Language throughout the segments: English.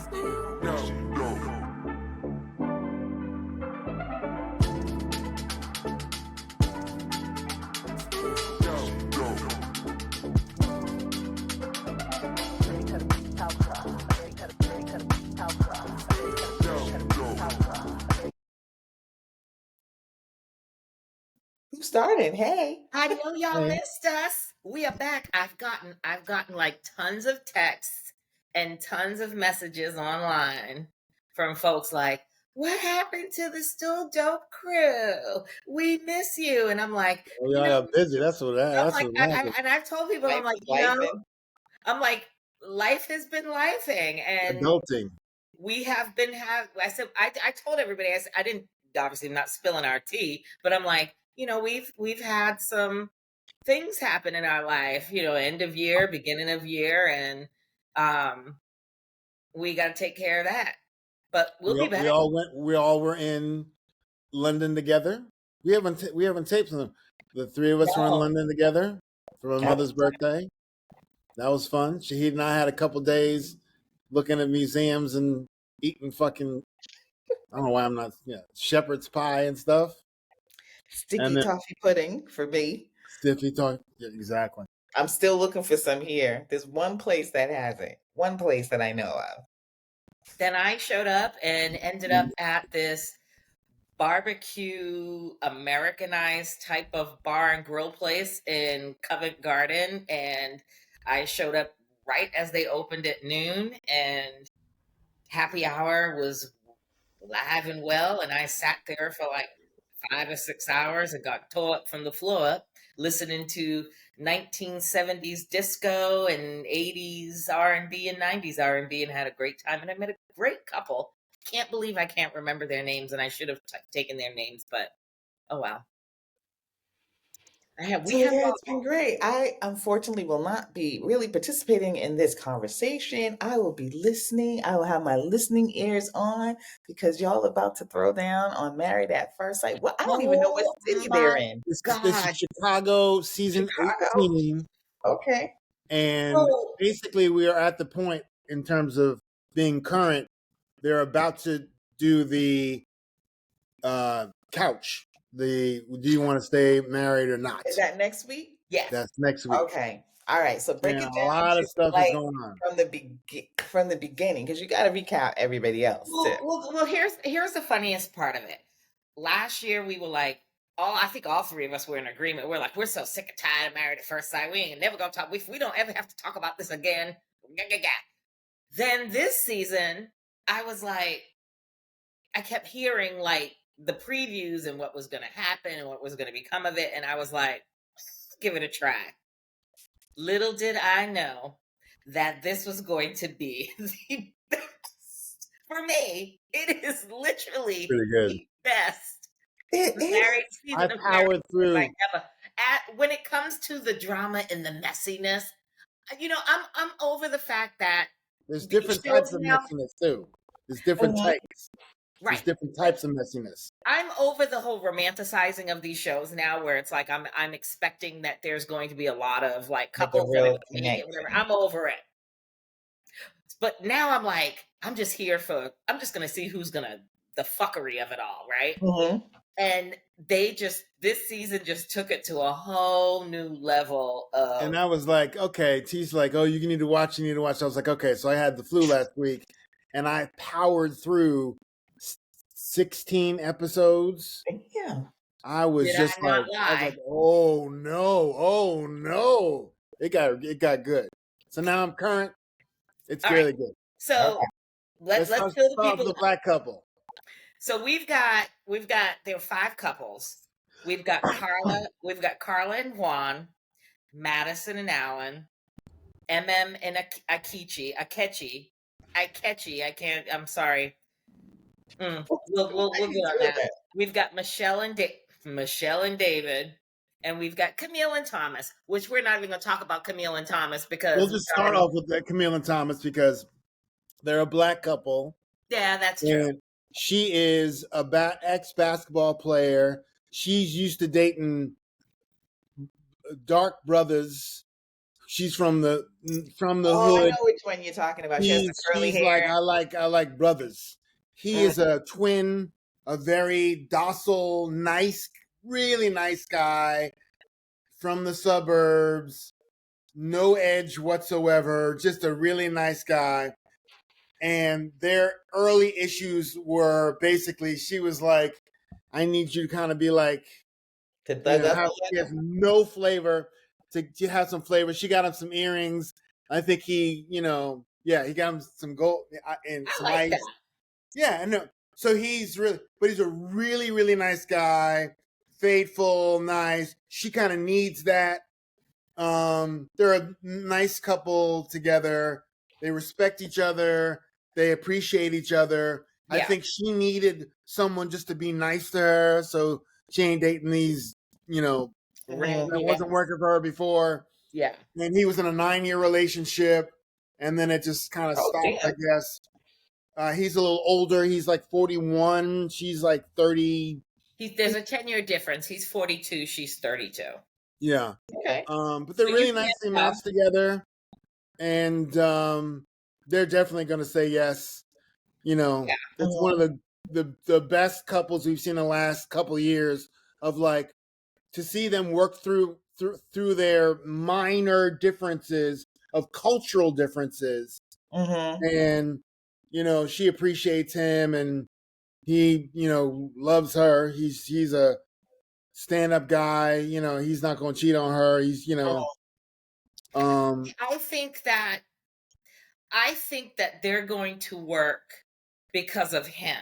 Who started? Hey. I know y'all Hey. missed us. We are back. I've gotten like tons of texts and tons of messages online from folks like, "What happened to the Still Dope crew? We miss you." And I'm like, Oh, y'all got busy. That's what happened. and I've told people, I'm like, I'm like, life has been lifing, and Adulting. we have been I said, I told everybody, I said, I didn't, obviously not spilling our tea, but I'm like, we've had some things happen in our life, end of year, beginning of year, and we got to take care of that. But we'll be back. We all were in London together. We haven't taped them. The three of us were in London together for my mother's birthday. That was fun. Shahidah and I had a couple days looking at museums and eating fucking, I don't know why I'm not, shepherd's pie and stuff. Sticky toffee pudding for me. Sticky toffee, yeah, exactly. I'm still looking for some here. There's one place that has it. One place that I know of. Then I showed up and ended up at this barbecue Americanized type of bar and grill place in Covent Garden, and I showed up right as they opened at noon, and happy hour was live and well, and I sat there for like 5 or 6 hours and got tore up from the floor up listening to 1970s disco and 80s R&B and 90s R&B, and had a great time, and I met a great couple. Can't believe I can't remember their names, and I should have taken their names, but oh well. It's been great. I unfortunately will not be really participating in this conversation. I will be listening. I will have my listening ears on because y'all about to throw down on Married at First Sight. Well, I don't even know what city they're in. This is Chicago season 18. Okay. And basically we are at the point in terms of being current. They're about to do the couch. Do you want to stay married or not? Is that next week? Yes. That's next week. Okay. All right. So break it down. A lot of stuff is going on from the beginning, because you got to recap everybody else too. Well, here's the funniest part of it. Last year we were like, I think all three of us were in agreement. We're like, we're so sick and tired of Married at First Sight. We ain't never gonna talk. We don't ever have to talk about this again. Then this season, I was like, I kept hearing like the previews and what was going to happen and what was going to become of it, and I was like, give it a try. Little did I know that this was going to be the best. For me, it is literally the best. Married season I powered through. Like ever. When it comes to the drama and the messiness, I'm over the fact that there's different types of messiness too. There's different types. Right. There's different types of messiness. I'm over the whole romanticizing of these shows now, where it's like I'm expecting that there's going to be a lot of like couples that whatever. I'm over it. But now I'm like, I'm just gonna see who's gonna the fuckery of it all, right? Mm-hmm. And this season just took it to a whole new level of. And I was like, okay. T's like, oh, you need to watch. I was like, okay. So I had the flu last week, and I powered through 16 episodes. Yeah. I was like, oh no. It got good. So now I'm current. It's really good. So let's fill the people. The black couple. So we've got there are 5 couples. We've got Carla and Juan, Madison and Alan, MM and Akechi. I'm sorry. We'll get on that. We've got Michelle and David, and we've got Camille and Thomas, which we're not even going to talk about Camille and Thomas because we'll just start off with Camille and Thomas because they're a black couple. Yeah, that's true. And she is a ex-basketball player. She's used to dating dark brothers. She's from the Oh, I hood. know which one you're talking about. She has the curly He's like, hair. I like brothers. He Mm, is a twin, a very docile, nice, really nice guy from the suburbs. No edge whatsoever. Just a really nice guy. And their early issues were basically, she was like, I need you to kind of be like, to thug up a he has little. no flavor, to have some flavor. She got him some earrings. I think he, he got him some gold and I some like that. ice. Yeah, I know. So he's he's a really, really nice guy, faithful, nice. She kind of needs that. They're a nice couple together. They respect each other. They appreciate each other. I Yeah. think she needed someone just to be nice to her, so she ain't dating these, Mhm. that Yeah. wasn't working for her before. Yeah. And he was in a 9-year relationship, and then it just kind of Oh, stopped, I damn. guess. He's a little older. He's like 41. She's like 30. There's a 10-year difference. He's 42. She's 32. Yeah. Okay. But So they're you really can't nicely tell. matched together, and they're definitely going to say yes. Yeah. That's one of the best couples we've seen in the last couple of years. Of like, to see them work through their minor differences of cultural differences, Mm-hmm. and she appreciates him, and he loves her. He's a stand-up guy. He's not going to cheat on her. He's um I think that they're going to work because of him,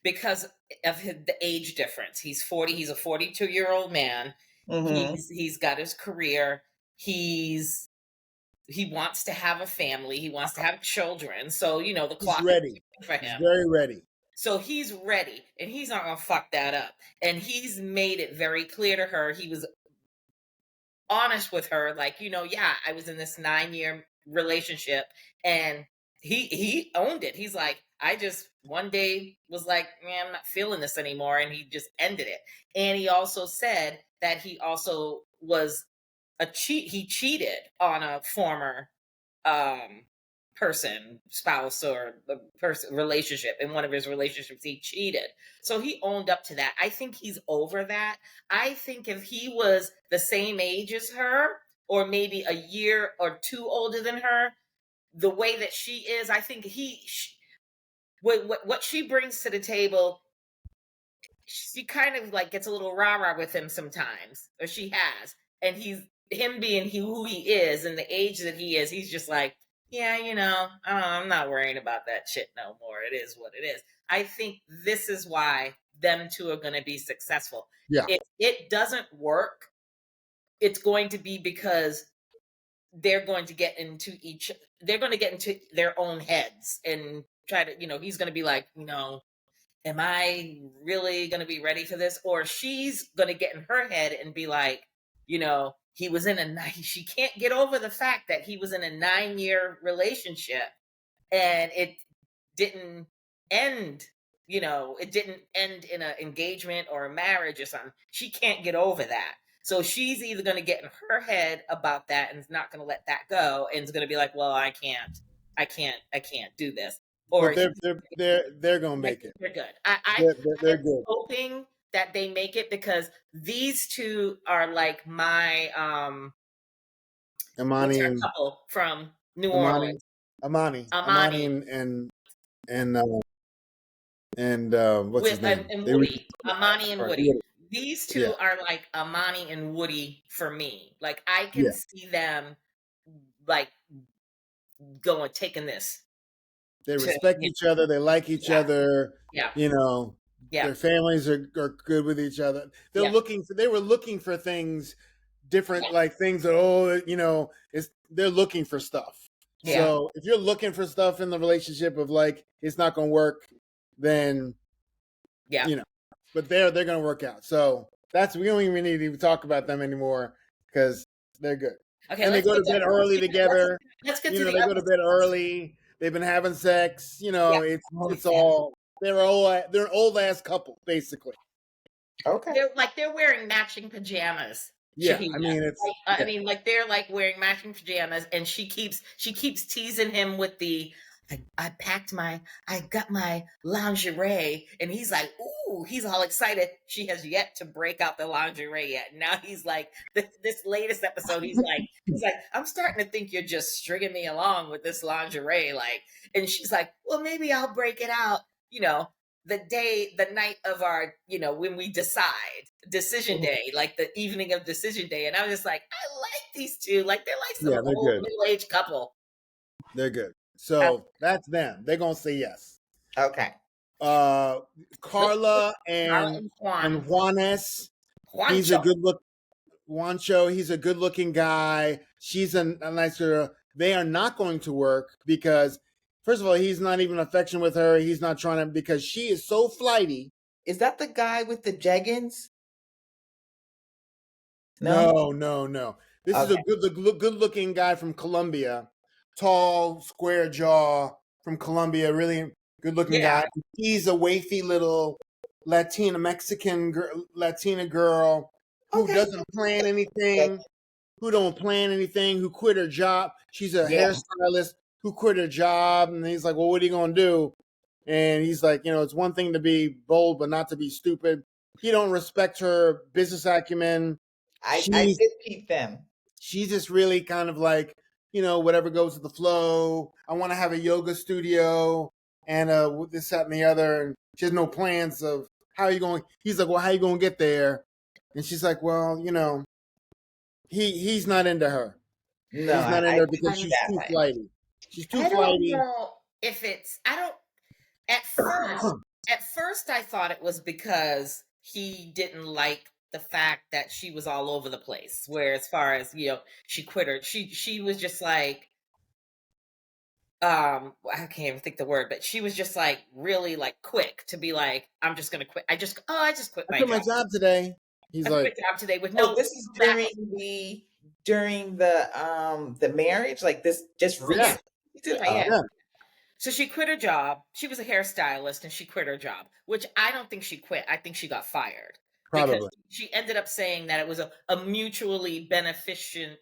because of the age difference. He's 40. He's a 42-year-old man. Mm-hmm. He's got his career. He wants to have a family. He wants to have children. So the he's clock is ready. ticking for He's him. very ready. So he's ready, and he's not gonna fuck that up. And he's made it very clear to her. He was honest with her, like, yeah, I was in this 9-year relationship, and he owned it. He's like, I just one day was like, man, I'm not feeling this anymore, and he just ended it. And he also said that he also was a cheat. He cheated on a former um spouse, or the person relationship. In one of his relationships, he cheated. So he owned up to that. I think he's over that. I think if he was the same age as her, or maybe a year or two older than her, the way that she is, I think what she brings to the table, she kind of like gets a little rah-rah with him sometimes, or she has. And him being who he is and the age that he is, he's just like, yeah, I'm not worrying about that shit no more. It is what it is. I think this is why them two are going to be successful. Yeah. If it doesn't work, it's going to be because they're going to get into their own heads and try to, he's going to be like, am I really going to be ready for this? Or she's going to get in her head and be like, he was in she can't get over the fact that he was in a 9-year relationship, and it didn't end, it didn't end in an engagement or a marriage or something. She can't get over that. So she's either going to get in her head about that and is not going to let that go, and is going to be like, well, I can't do this. But Or they're gonna I make think it. they're good. I They're am good. hoping that they make it, because these two are like my what's Amani our and couple from New Amani, Orleans? Amani, Amani and what's his name? and They Woody. Amani and right. Woody. These Yeah, two are like Amani and Woody for me. Like, I can yeah. see them like taking this They to, respect each other. They like each yeah, other. yeah, You know, yeah, their families are good with each other. yeah, They were looking for things different, yeah, like things that they're looking for stuff. yeah, So if you're looking for stuff in the relationship of like it's not going to work, then yeah. but they're going to work out. So we don't even need to even talk about them anymore because they're good. Okay, And they let's go get to to bed early together. let's get to the They go other to bed early. They've been having sex. yeah. It's all they're an old ass couple basically. Okay. They're wearing matching pajamas. Yeah, Shahidah. I mean it's I mean, like they're like wearing matching pajamas, and she keeps teasing him with the I got my lingerie, and he's like, ooh, he's all excited. She has yet to break out the lingerie yet. Now he's like, this latest episode, he's like, I'm starting to think you're just stringing me along with this lingerie, like, and she's like, well, maybe I'll break it out, the night of our, when we decision day, like the evening of decision day. And I was just like, I like these two. Like they're like some they're old good. middle-aged couple. They're good. So that's them. They're gonna say yes. Okay. Carla Carla and and Juanes. He's a Juancho. good look. Juancho, he's a good looking guy. She's a nice girl. They are not going to work because, first of all, he's not even affectionate with her. He's not trying to, because she is so flighty. Is that the guy with the jeggings? No. This is a good looking guy from Colombia. Tall, square jaw from Colombia. Really good looking guy. He's a wafy little Latina girl who doesn't plan anything. Who don't plan anything, who quit her job. She's a hairstylist who quit her job. And he's like, well, what are you going to do? And he's like, it's one thing to be bold, but not to be stupid. He don't respect her business acumen. I did keep them. She's just really kind of like, whatever goes with the flow. I want to have a yoga studio and this, that, and the other. And she has no plans of how are you going. He's like, well, how are you going to get there? And she's like, well, he's not into her. No, he's not into her because she's too flighty. She's too flighty. I don't know if at first I thought it was because he didn't like the fact that she was all over the place. Where as far as, she quit her, she was just like, I can't even think the word, but she was just like really like quick to be like, I'm just gonna quit. I just quit my job today. He's I like, quit job today with no. This is during the marriage, like this just recently. Yeah. So she quit her job. She was a hairstylist and she quit her job, which I don't think she quit. I think she got fired. Probably. Because she ended up saying that it was a mutually beneficially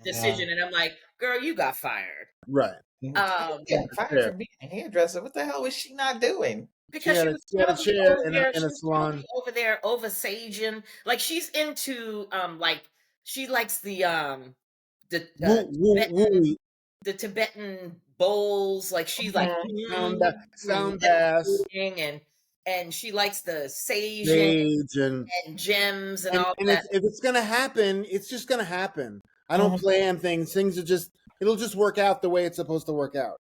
decision. And I'm like, girl, you got fired. Right. Fired for being a hairdresser. What the hell was she not doing? Because she had a chair in a salon over there, over saging. Like she's into like she likes the Tibetan bowls. Like she's like sound bass, and she likes the sage and gems and all that. If it's gonna happen, it's just gonna happen. I don't plan things. Things are just, it'll just work out the way it's supposed to work out.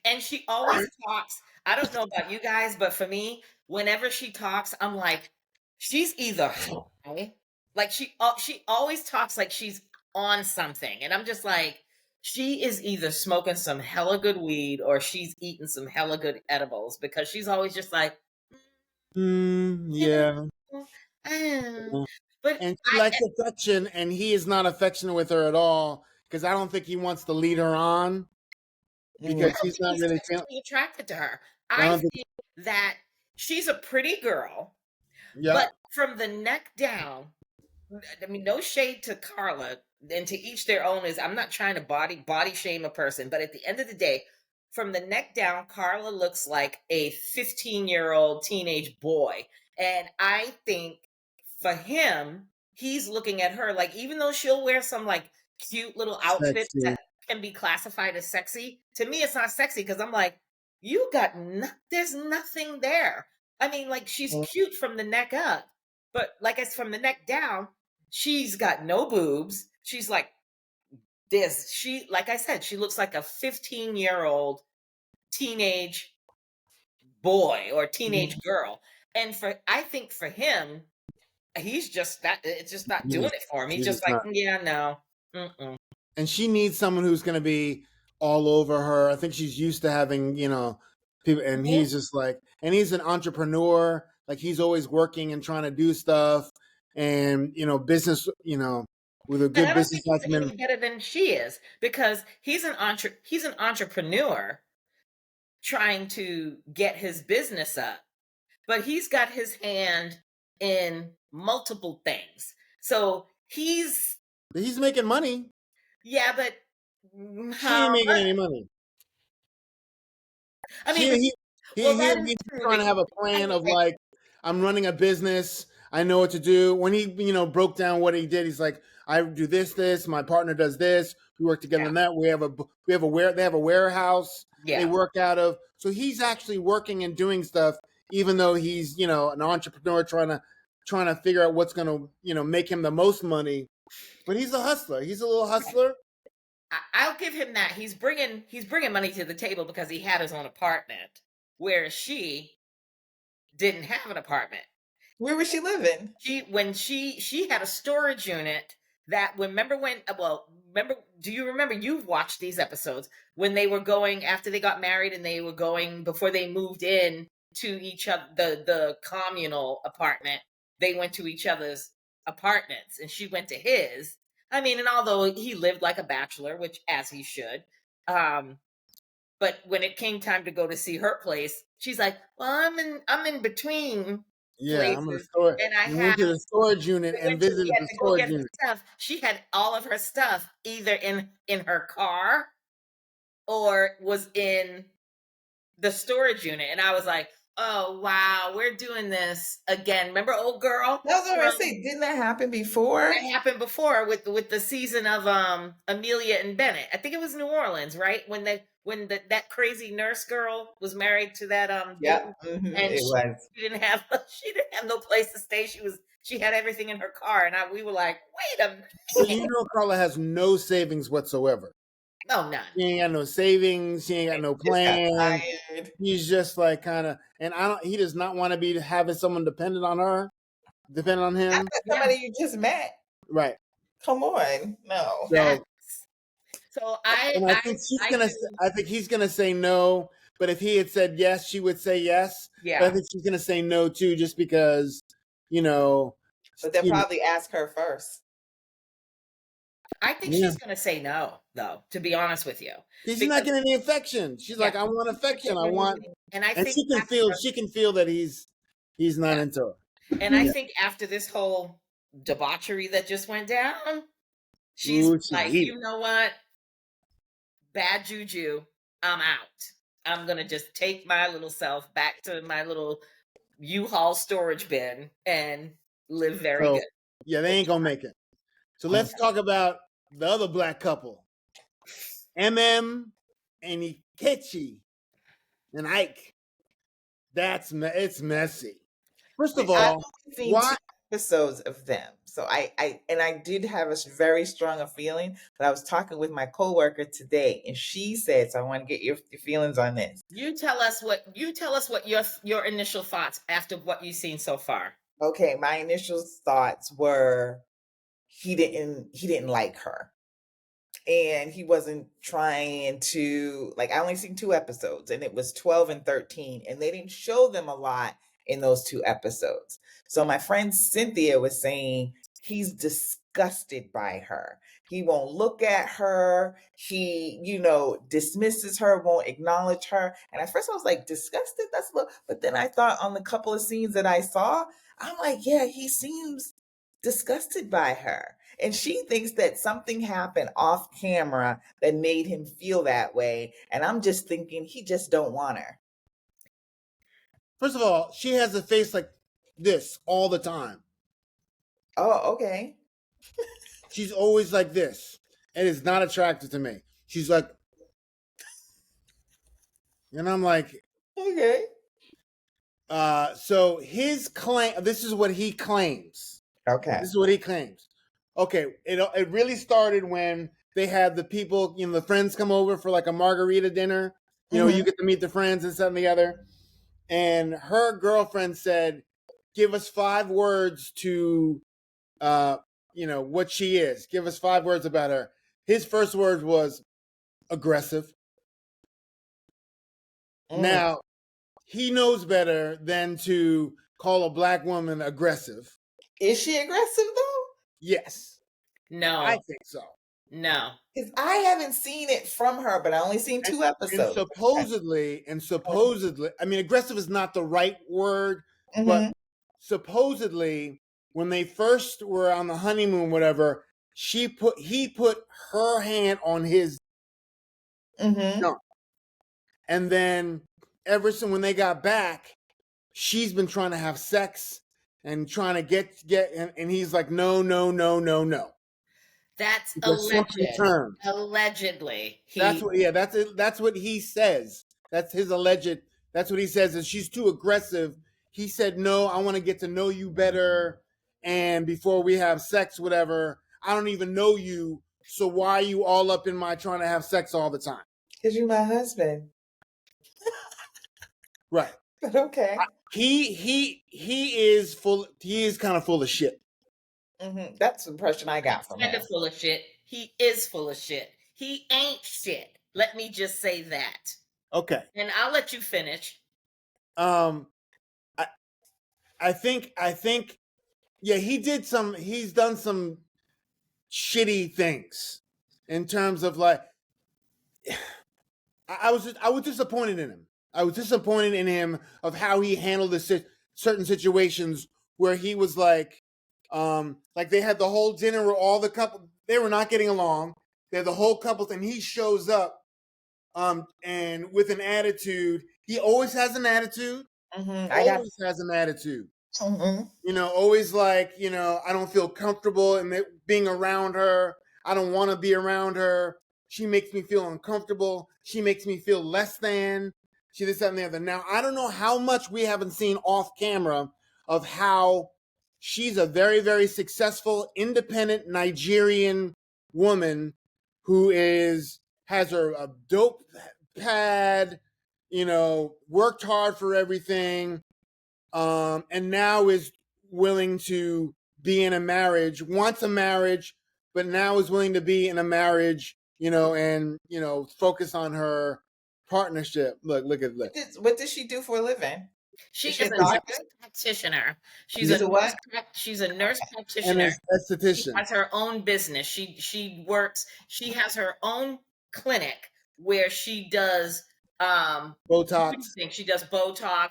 And she always talks. I don't know about you guys, but for me, whenever she talks, I'm like, she's either high, like she always talks like she's on something, and I'm just like, she is either smoking some hella good weed or she's eating some hella good edibles, because she's always just like, yeah. But and she likes affection, and he is not affectionate with her at all, because I don't think he wants to lead her on, because he's not really attracted to her. I think that she's a pretty girl, but from the neck down, I mean, no shade to Carla, and to each their own. I'm not trying to body shame a person, but at the end of the day, from the neck down, Carla looks like a 15-year-old teenage boy. And I think for him, he's looking at her like, even though she'll wear some like cute little outfits that can be classified as sexy, to me it's not sexy, because I'm like, there's nothing there. I mean, like, she's cute from the neck up, but like it's from the neck down, she's got no boobs. She's like this. Like I said, she looks like a 15-year-old teenage boy or teenage girl. And I think for him, he's just that. It's just not doing it for him. He's just like, yeah, no. Mm-mm. And she needs someone who's going to be all over her. I think she's used to having, people, and he's just like, and he's an entrepreneur. Like, he's always working and trying to do stuff, and business, with a good business acumen. Better than she is, because he's an entrepreneur trying to get his business up, but he's got his hand in multiple things. So He's making money. yeah, but She ain't making any money. I mean, well, that is He's true. trying to have a plan of like, I'm running a business. I know what to do. When he, broke down what he did, he's like, I do this. My partner does this. We work together on that. They have a warehouse they work out of. So he's actually working and doing stuff, even though he's, an entrepreneur trying to figure out what's going to, make him the most money. But he's a hustler. He's a little hustler. I'll give him that. He's bringing money to the table because he had his own apartment, whereas she didn't have an apartment. Where was she living? She had a storage unit that do you remember, you've watched these episodes when they were going after they got married and they were going before they moved in to each other, the communal apartment, they went to each other's apartments and she went to his. I mean, and although he lived like a bachelor, which as he should, but when it came time to go to see her place, she's like, "Well, I'm in between Yeah, I'm places, and I went to the storage unit and visited the storage unit." Stuff. She had all of her stuff either in her car or was in the storage unit, and I was like, "Oh wow, we're doing this again." Remember, old girl? That's what I say. Didn't that happen before? That happened before with the season of Amelia and Bennett. I think it was New Orleans, right? When that crazy nurse girl was married to that yeah, dude, and it was. She didn't have no place to stay. She had everything in her car, and we were like, wait a minute. So Carla has no savings whatsoever. No, none. She ain't got no savings. She ain't got no plan. He's just like kind of, and he does not want to be having someone dependent on on him. Somebody you just met. Right. Come on. No. So I think he's gonna say no. But if he had said yes, she would say yes. Yeah. But I think she's gonna say no too, just because, But they'll probably ask her first. I think she's gonna say no, though. To be honest with you, she's not getting any affection. She's like, I want affection. I want, and think she can feel that he's not into her. And I think after this whole debauchery that just went down, she's like, you know what? Bad juju. I'm out. I'm gonna just take my little self back to my little U-Haul storage bin and live very good. Yeah, they ain't gonna make it. So let's talk about the other black couple, MM and Ikechi and Ike. It's messy. First of all, I've seen 2 episodes of them, so I did have a very strong feeling. But I was talking with my coworker today, and she said, so I want to get your feelings on this. You tell us what your initial thoughts after what you've seen so far. Okay, my initial thoughts were he didn't like her. And he wasn't trying to, like, I only seen 2 episodes, and it was 12 and 13, and they didn't show them a lot in those 2 episodes. So my friend Cynthia was saying he's disgusted by her. He won't look at her. He, dismisses her, won't acknowledge her. And at first I was like, disgusted? That's a little, but then I thought on the couple of scenes that I saw, I'm like, yeah, he seems disgusted by her. And she thinks that something happened off camera that made him feel that way. And I'm just thinking he just don't want her. First of all, she has a face like this all the time. Oh, okay. She's always like this. It is not attractive to me. She's like, and I'm like, okay. So his claim, this is what he claims. Okay. This is what he claims. Okay, it really started when they had the people, the friends come over for like a margarita dinner. You get to meet the friends and something together. And her girlfriend said, give us 5 words to, what she is. Give us 5 words about her. His first word was aggressive. Now, he knows better than to call a black woman aggressive. Is she aggressive though? Yes. No. I think so. No. Because I haven't seen it from her, but I only seen 2 episodes. And supposedly, I mean, aggressive is not the right word, but supposedly when they first were on the honeymoon, whatever, he put her hand on his junk. And then ever since when they got back, she's been trying to have sex and trying to get and he's like, no. That's Because something alleged. turned. Allegedly, That's what he says. That's his alleged. That's what he says. Is she's too aggressive. He said, no, I want to get to know you better. And before we have sex, whatever, I don't even know you. So why are you all up in my trying to have sex all the time? Because you're my husband. Right. But okay. He is full. He is kind of full of shit. That's the impression I got from kind him. of full of shit. He is full of shit. He ain't shit. Let me just say that. Okay. And I'll let you finish. I think yeah, he's done some shitty things in terms of like I was disappointed in him. I was disappointed in him of how he handled the certain situations where he was like they had the whole dinner where all the couple they were not getting along. They had the whole couples and he shows up and with an attitude. He always has an attitude. Always has an attitude. Always like, I don't feel comfortable in being around her. I don't want to be around her. She makes me feel uncomfortable. She makes me feel less than. She this, that, and the other. Now, I don't know how much we haven't seen off camera of how she's a very, very successful, independent Nigerian woman who has her a dope pad, worked hard for everything, and now is willing to be in a marriage, wants a marriage, but now is willing to be in a marriage, and focus on her partnership. Look at this. What does she do for a living? She she is a a nurse doctor? practitioner. She's a what? She's a nurse And practitioner. an She esthetician. has her own business. She works. She has her own clinic where she does Botox. She does Botox,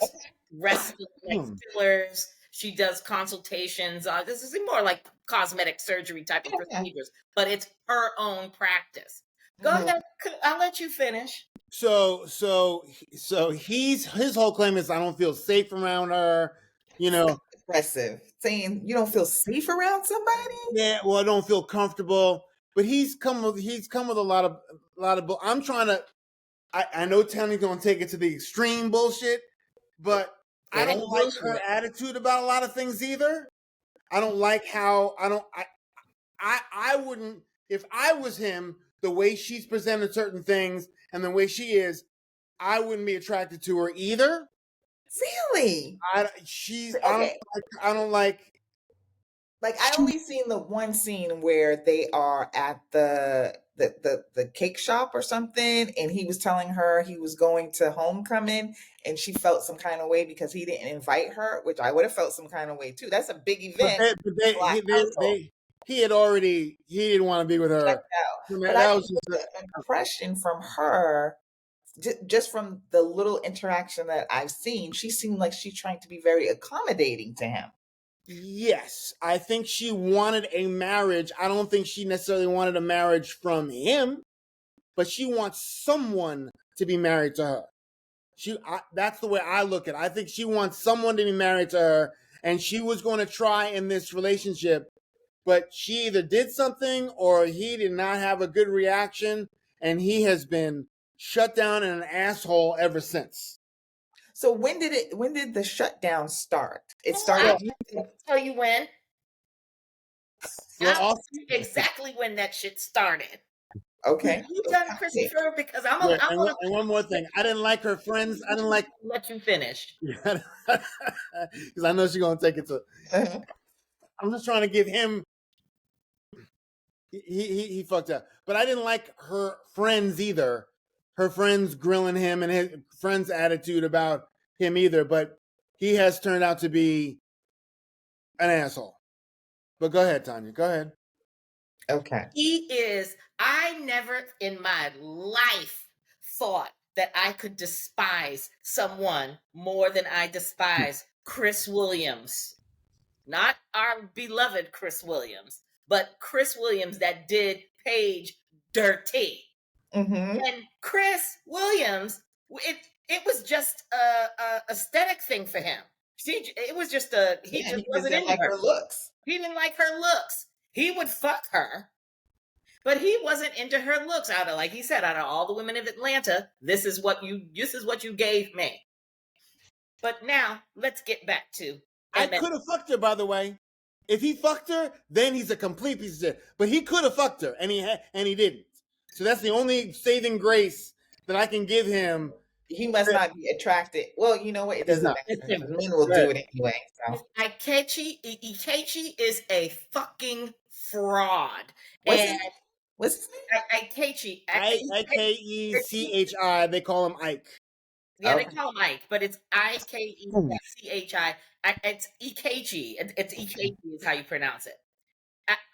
rest like fillers. She does consultations. This is more like cosmetic surgery type of procedures, but it's her own practice. Go ahead. I'll let you finish. So his whole claim is I don't feel safe around her. Aggressive, saying you don't feel safe around somebody. Yeah, well, I don't feel comfortable. But he's come with a lot of. I'm trying to. I know Tanya's gonna take it to the extreme bullshit, but I don't like her attitude about a lot of things either. I don't like how I wouldn't if I was him. The way she's presented certain things and the way she is, I wouldn't be attracted to her either. Really? I don't like. Like I only seen the one scene where they are at the cake shop or something, and he was telling her he was going to homecoming, and she felt some kind of way because he didn't invite her, which I would have felt some kind of way too. That's a big event. He didn't want to be with her. But I was just the impression from her, just from the little interaction that I've seen, she seemed like she's trying to be very accommodating to him. Yes, I think she wanted a marriage. I don't think she necessarily wanted a marriage from him, but she wants someone to be married to her. That's the way I look at it. I think she wants someone to be married to her, and she was going to try in this relationship, but she either did something or he did not have a good reaction, and he has been shut down and an asshole ever since. So when did the shutdown start? It started. I'll tell you when. Well, I'll tell you exactly when that shit started. Okay. You done, Christopher? Because I'm and one more thing. I didn't like her friends. I didn't like. Let you finish. Because I know she's gonna take it to. I'm just trying to give him. He fucked up, but I didn't like her friends either. Her friends grilling him and his friends' attitude about him either. But he has turned out to be an asshole. But go ahead, Tanya. Go ahead. Okay. I never in my life thought that I could despise someone more than I despise Chris Williams. not our beloved Chris Williams, but Chris Williams that did Paige dirty. Mm-hmm. And Chris Williams, it was just a aesthetic thing for him. It was just he Yeah, just he just wasn't didn't into like her. her looks. He didn't like her looks. He would fuck her, but he wasn't into her looks. Out of, like he said, out of all the women of Atlanta, this is what you gave me. But now let's get back to. I could have fucked her, by the way. If he fucked her, then he's a complete piece of shit. But he could have fucked her, and he didn't. So that's the only saving grace that I can give him. He must not be attracted. Well, you know what? It He's doesn't not. matter. Men will do it anyway. So Ikechi is a fucking fraud. what's And his name? Ikechi. Ikechi. They call him Ike. Yeah, Okay. they call him Ike, but it's Ikechi. It's Ikechi. It's Ikechi is how you pronounce it.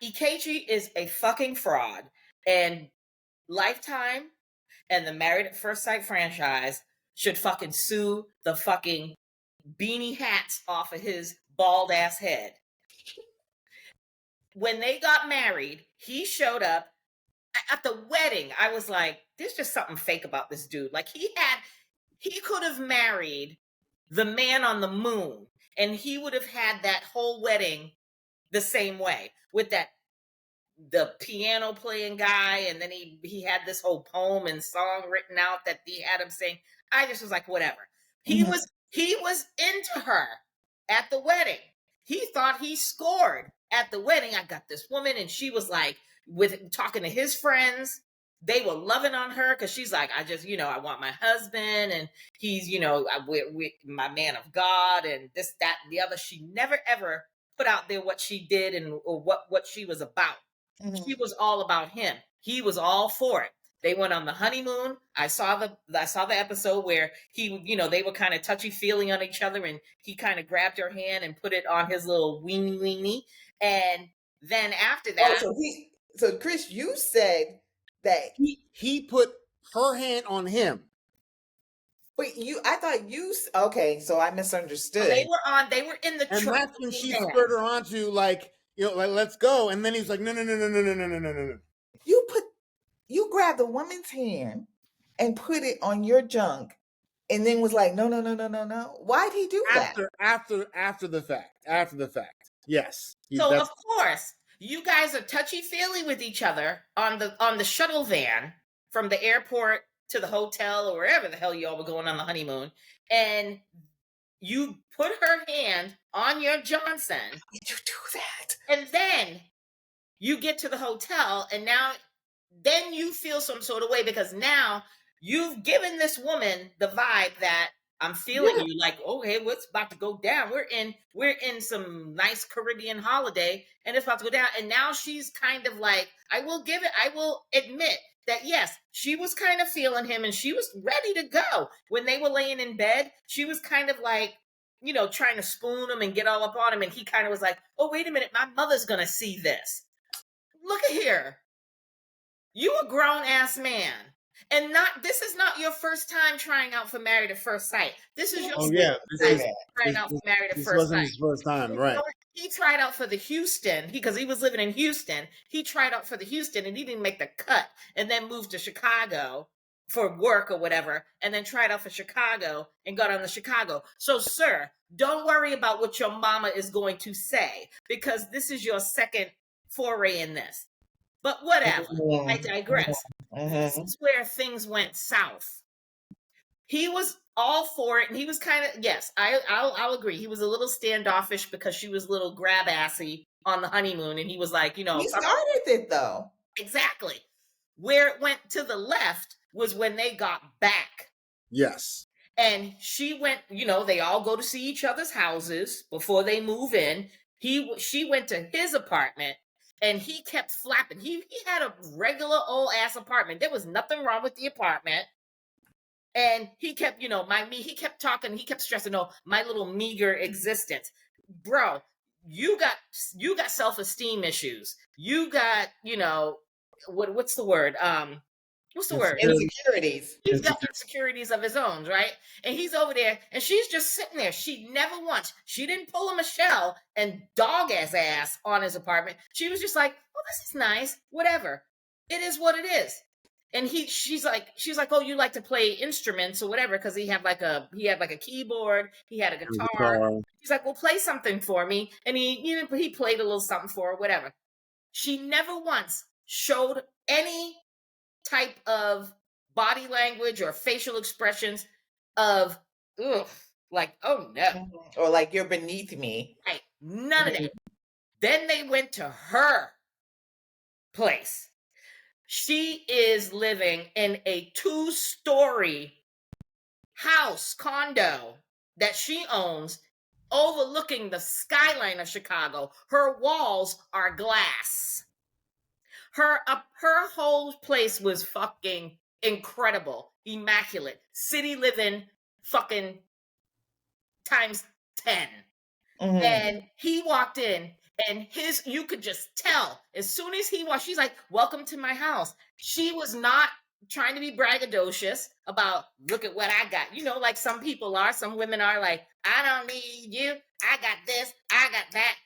Ikechi is a fucking fraud, and Lifetime and the Married at First Sight franchise should fucking sue the fucking beanie hats off of his bald ass head. When they got married, he showed up at the wedding. I was like, there's just something fake about this dude. Like he could have married the man on the moon, and he would have had that whole wedding the same way with the piano playing guy, and then he had this whole poem and song written out that he had him saying. I just was like, whatever. He was into her at the wedding. He thought he scored at the wedding. I got this woman, and she was like with talking to his friends. They were loving on her because she's like, I want my husband, and he's, my man of God, and this, that, and the other. She never ever put out there what she did or what she was about. Mm-hmm. She was all about him. He was all for it. They went on the honeymoon. I saw the episode where they were kind of touchy feely on each other, and he kind of grabbed her hand and put it on his little weenie. And then after that, so Chris, you said that he put her hand on him. But I thought okay, so I misunderstood. They were in the and truck. That's when she spurred her on to like let's go. And then he's like, no. You grabbed the woman's hand and put it on your junk, and then was like, no. Why'd he do that? After the fact. Yes. So of course you guys are touchy feely with each other on the shuttle van from the airport to the hotel or wherever the hell y'all were going on the honeymoon, and you put her hand on your Johnson. How did you do that? And then you get to the hotel, and then you feel some sort of way because now you've given this woman the vibe that I'm feeling you, like, okay, what's about to go down? We're in some nice Caribbean holiday, and it's about to go down. And now she's kind of like, I will admit that yes, she was kind of feeling him, and she was ready to go. When they were laying in bed, she was kind of like, trying to spoon him and get all up on him, and he kind of was like, oh, wait a minute, my mother's gonna see this. Look at here. You a grown-ass man. And this is not your first time trying out for Married at First Sight. This is your second time trying out for Married at First Sight. This wasn't his first time, right? He tried out for the Houston because he was living in Houston. He tried out for the Houston and he didn't make the cut, and then moved to Chicago for work or whatever, and then tried out for Chicago and got on the Chicago. So, sir, don't worry about what your mama is going to say, because this is your second foray in this. But whatever, I digress. This is where things went south. He was all for it, and he was kind of, yes, I'll agree. He was a little standoffish because she was a little grab-assy on the honeymoon, and he was like, He started it, though. Exactly. Where it went to the left was when they got back. Yes. And she went, they all go to see each other's houses before they move in. She went to his apartment, and he kept flapping. He had a regular old ass apartment. There was nothing wrong with the apartment. And he kept, he kept talking. He kept stressing, my little meager existence. Bro, you got self-esteem issues. You got, what's the word? what's the word? Insecurities. He's got insecurities of his own, right? And he's over there, and she's just sitting there. She never once, she didn't pull a Michelle and dog ass on his apartment. She was just like, "Oh, this is nice, whatever. It is what it is." And she's like, "Oh, you like to play instruments or whatever?" Because he had like a keyboard, he had a guitar. He's like, "Well, play something for me," and he played a little something for her, whatever. She never once showed any type of body language or facial expressions of ugh, like, oh no. Or like, you're beneath me. Right. None of that. Then they went to her place. She is living in a 2-story house, condo that she owns, overlooking the skyline of Chicago. Her walls are glass. Her whole place was fucking incredible, immaculate, city living, fucking times 10. And he walked in, and you could just tell as soon as he walked, she's like, "Welcome to my house." She was not trying to be braggadocious about, "Look at what I got." You know, like some people are, some women are like, "I don't need you. I got this. I got that."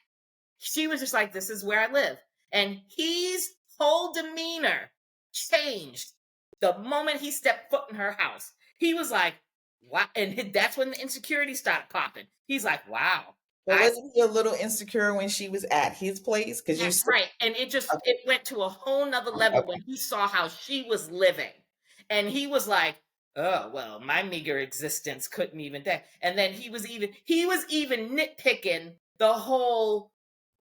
She was just like, "This is where I live." And his whole demeanor changed the moment he stepped foot in her house. He was like, "Wow." And that's when the insecurity started popping. He's like, "Wow." But wasn't he a little insecure when she was at his place? Because That's right. And it went to a whole nother level when he saw how she was living. And he was like, "Oh, well, my meager existence couldn't even that." And then he was even nitpicking the whole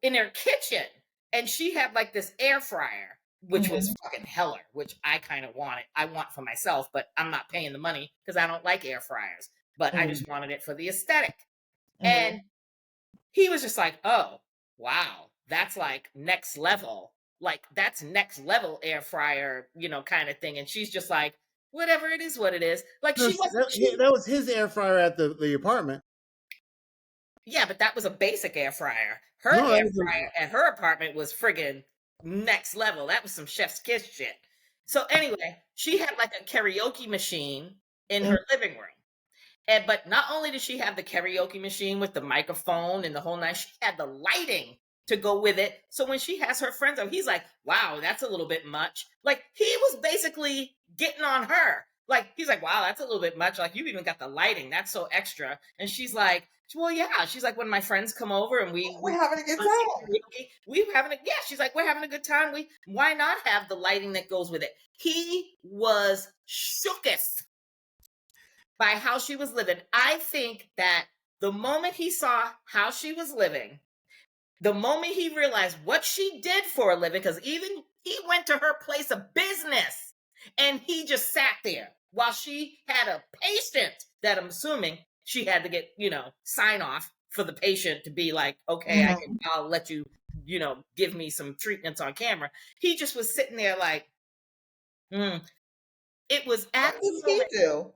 in her kitchen. And she had like this air fryer, which was fucking heller, which I kind of wanted. I want for myself, but I'm not paying the money because I don't like air fryers. But I just wanted it for the aesthetic. And he was just like, "Oh, wow, that's like next level. Like that's next level air fryer, kind of thing." And she's just like, "Whatever, it is what it is." Like that was his air fryer at the apartment. Yeah, but that was a basic air fryer. Her air fryer at her apartment was friggin' next level. That was some chef's kiss shit. So anyway, she had like a karaoke machine in her living room. But not only did she have the karaoke machine with the microphone and the whole night, she had the lighting to go with it. So when she has her friends over, he's like, "Wow, that's a little bit much." Like he was basically getting on her. Like he's like, "Wow, that's a little bit much. Like you even got the lighting. That's so extra." And she's like, "Well, yeah." She's like, "When my friends come over and we're having a good time. She's like, "We're having a good time. Why not have the lighting that goes with it?" He was shooketh by how she was living. I think that the moment he saw how she was living, the moment he realized what she did for a living, because even he went to her place of business and he just sat there while she had a patient that I'm assuming she had to get, sign off for the patient to be like, "Okay, I'll let you, give me some treatments on camera." He just was sitting there like, It was at What does he do?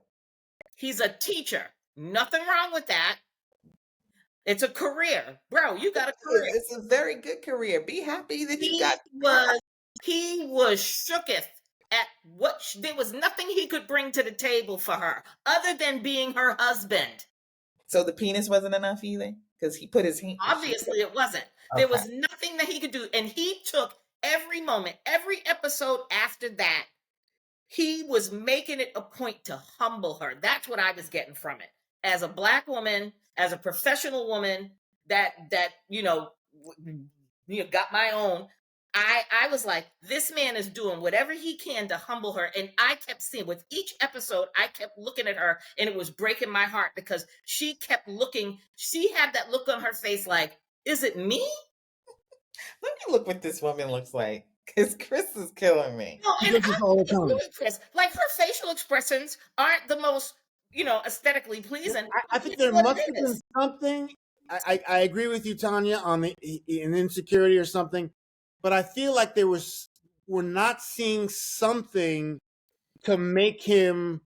He's a teacher. Nothing wrong with that. It's a career. Bro, you got a career. It's a very good career. Be happy that you got He was shooketh at what there was nothing he could bring to the table for her other than being her husband. So the penis wasn't enough either? Because he put his hand. Obviously it wasn't. Okay. There was nothing that he could do. And he took every moment, every episode after that, he was making it a point to humble her. That's what I was getting from it. As a Black woman, as a professional woman that got my own, I was like, this man is doing whatever he can to humble her. And I kept seeing with each episode, I kept looking at her and it was breaking my heart because she kept looking. She had that look on her face like, is it me? Let me look what this woman looks like. Because Chris is killing me. No, and Chris, like her facial expressions aren't the most, aesthetically pleasing. I think there must have been something. I agree with you, Tanya, on an insecurity or something, but I feel like we're not seeing something to make him.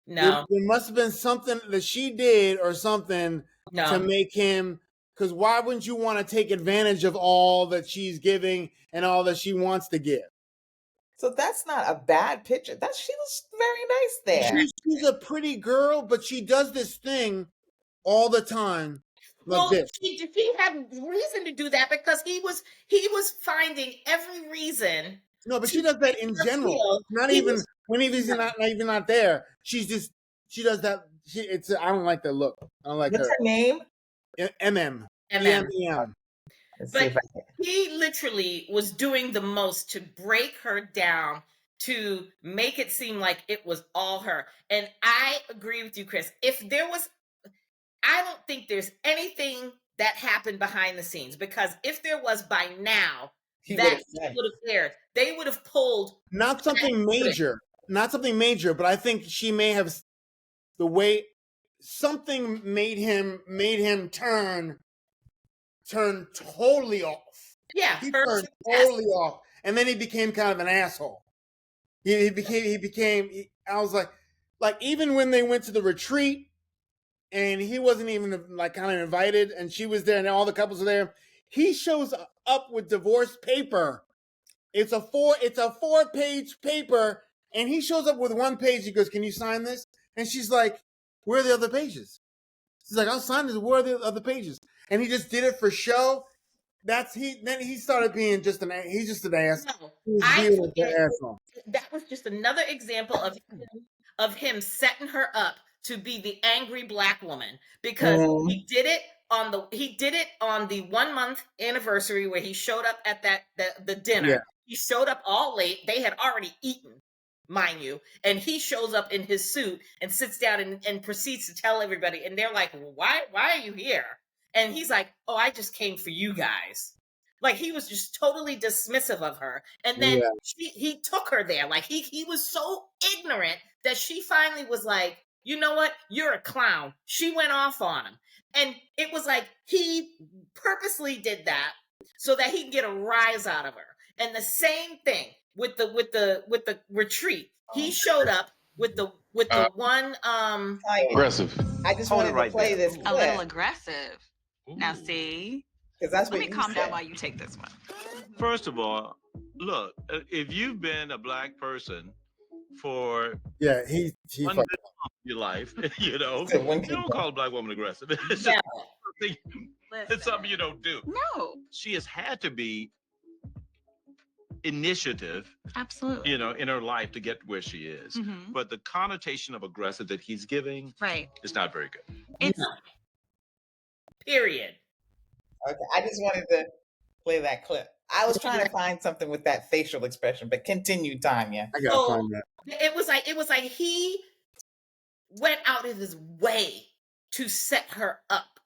No, there must have been something that she did or something to make him. Because why wouldn't you want to take advantage of all that she's giving and all that she wants to give? So that's not a bad picture. She was very nice there. She's a pretty girl, but she does this thing all the time, like Well, this. he had reason to do that because he was finding every reason. No, but to she does that make in her general. feel Not he even was- when he's not even not there. She does that. I don't like that look. I don't like What's her. her name? MM. MM. EMEM. Let's see But if I can. he literally was doing the most to break her down, to make it seem like it was all her. And I agree with you, Chris. I don't think there's anything that happened behind the scenes, because if there was, by now, He that would have would have aired. They would have pulled Not something major. Not something major, but I think she may have the way something made him turn totally off. Yeah, He her turned success. totally off, and then he became kind of an asshole. He became. I was like even when they went to the retreat, and he wasn't even like kind of invited, and she was there, and all the couples were there. He shows up with divorce paper. It's a 4-page paper, and he shows up with one page. He goes, "Can you sign this?" And she's like, "Where are the other pages?" She's like, "I'll sign this. Where are the other pages?" And he just did it for show. Then he started being he's just an ass. No, He's I viewed as think an asshole. that was just another example of him setting her up to be the angry black woman, because he did it on the 1 month anniversary where he showed up at the dinner. Yeah. He showed up all late. They had already eaten, mind you, and he shows up in his suit and sits down and proceeds to tell everybody, and they're like, why are you here? And he's like, oh, I just came for you guys. Like, he was just totally dismissive of her. And then Yeah. he took her there. Like, he was so ignorant that she finally was like, you know what? You're a clown. She went off on him. And it was like he purposely did that so that he could get a rise out of her. And the same thing with the retreat. He showed up with the one Aggressive. I just Hold wanted it right to play there. this A little clip aggressive. Now see, because that's let what me you calm down said. while you take this one. First of all, look, if you've been a black person for Yeah, he one fucked bit of your life, you Said one you don't call a black woman aggressive. It's yeah, just it's something you don't do. No, She has had to be initiative, absolutely. in her life to get where she is. Mhm. But the connotation of aggressive that he's giving Right. is not very good. It's period. Okay, I just wanted to play that clip. I was trying to find something with that facial expression, but continue, Tanya. I gotta find that. It was like he went out of his way to set her up,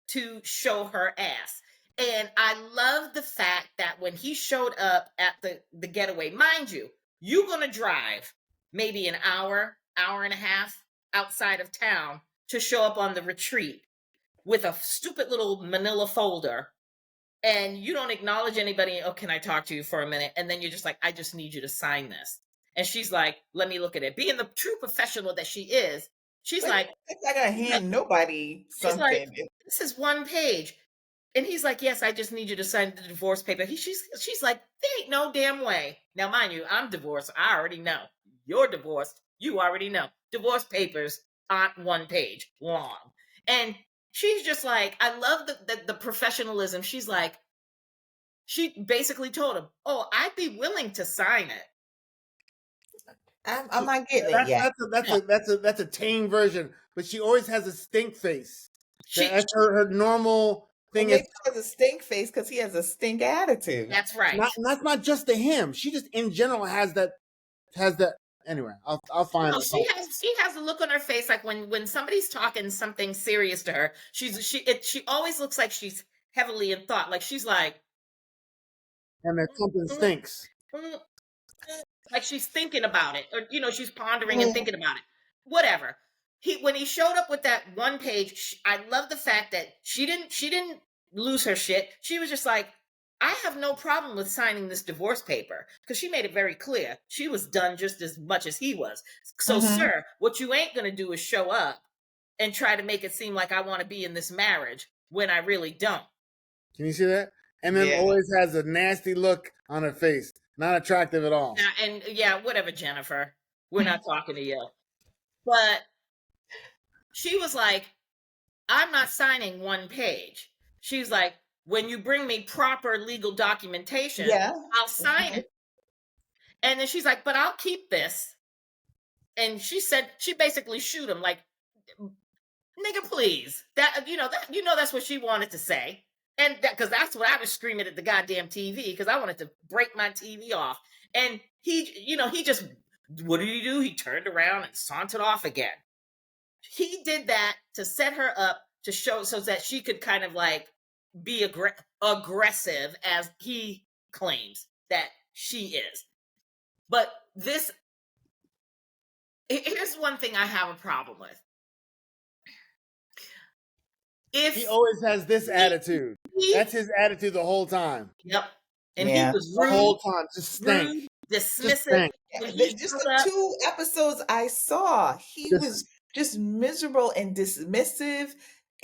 to show her ass. And I love the fact that when he showed up at the getaway, mind you, you're going to drive maybe an hour and a half outside of town to show up on the retreat with a stupid little manila folder, and you don't acknowledge anybody. Oh, can I talk to you for a minute? And then you're just like, I just need you to sign this. And she's like, let me look at it. Being the true professional that she is, she's like, It's not gonna hand nobody she's like, something. this is one page. And he's like, yes, I just need you to sign the divorce paper. She's like, there ain't no damn way. Now, mind you, I'm divorced. I already know. You're divorced. You already know. Divorce papers aren't one page long. And she's just like, I love the professionalism. She's like, she basically told him, oh, I'd be willing to sign it. I'm not getting it yet. That's a tame version, but she always has a stink face. She, That's her normal thing. Well, maybe he has a stink face because he has a stink attitude. that's right. That's not just to him. She just in general has that. Anyway, I'll find No, it. she has a look on her face like when somebody's talking something serious to her. She always looks like she's heavily in thought. Like she's like, And that something stinks. like she's thinking about it, or she's pondering and thinking about it. Whatever. When he showed up with that one page, I love the fact that she didn't lose her shit. She was just like, I have no problem with signing this divorce paper, because she made it very clear she was done just as much as he was. So, sir, what you ain't gonna do is show up and try to make it seem like I want to be in this marriage when I really don't. Can you see that? And then always has a nasty look on her face. Not attractive at all. Yeah, and yeah, whatever, Jennifer. We're not talking to you. But she was like, I'm not signing one page. She's like, when you bring me proper legal documentation, Yeah. I'll sign it. And then she's like, but I'll keep this. And she said, she basically shoot him like, nigga, please. That's what she wanted to say. And because that's what I was screaming at the goddamn TV, because I wanted to break my TV off. And he just, what did he do? He turned around and sauntered off again. He did that to set her up to show so that she could kind of like be aggressive, as he claims that she is. But here's one thing I have a problem with. He always has this attitude. That's his attitude the whole time. Yep. And Yeah. he was The rude, whole time. Just stank. rude, dismissive. Just stank. When he Just showed the up, 2 episodes I saw, he was just miserable and dismissive,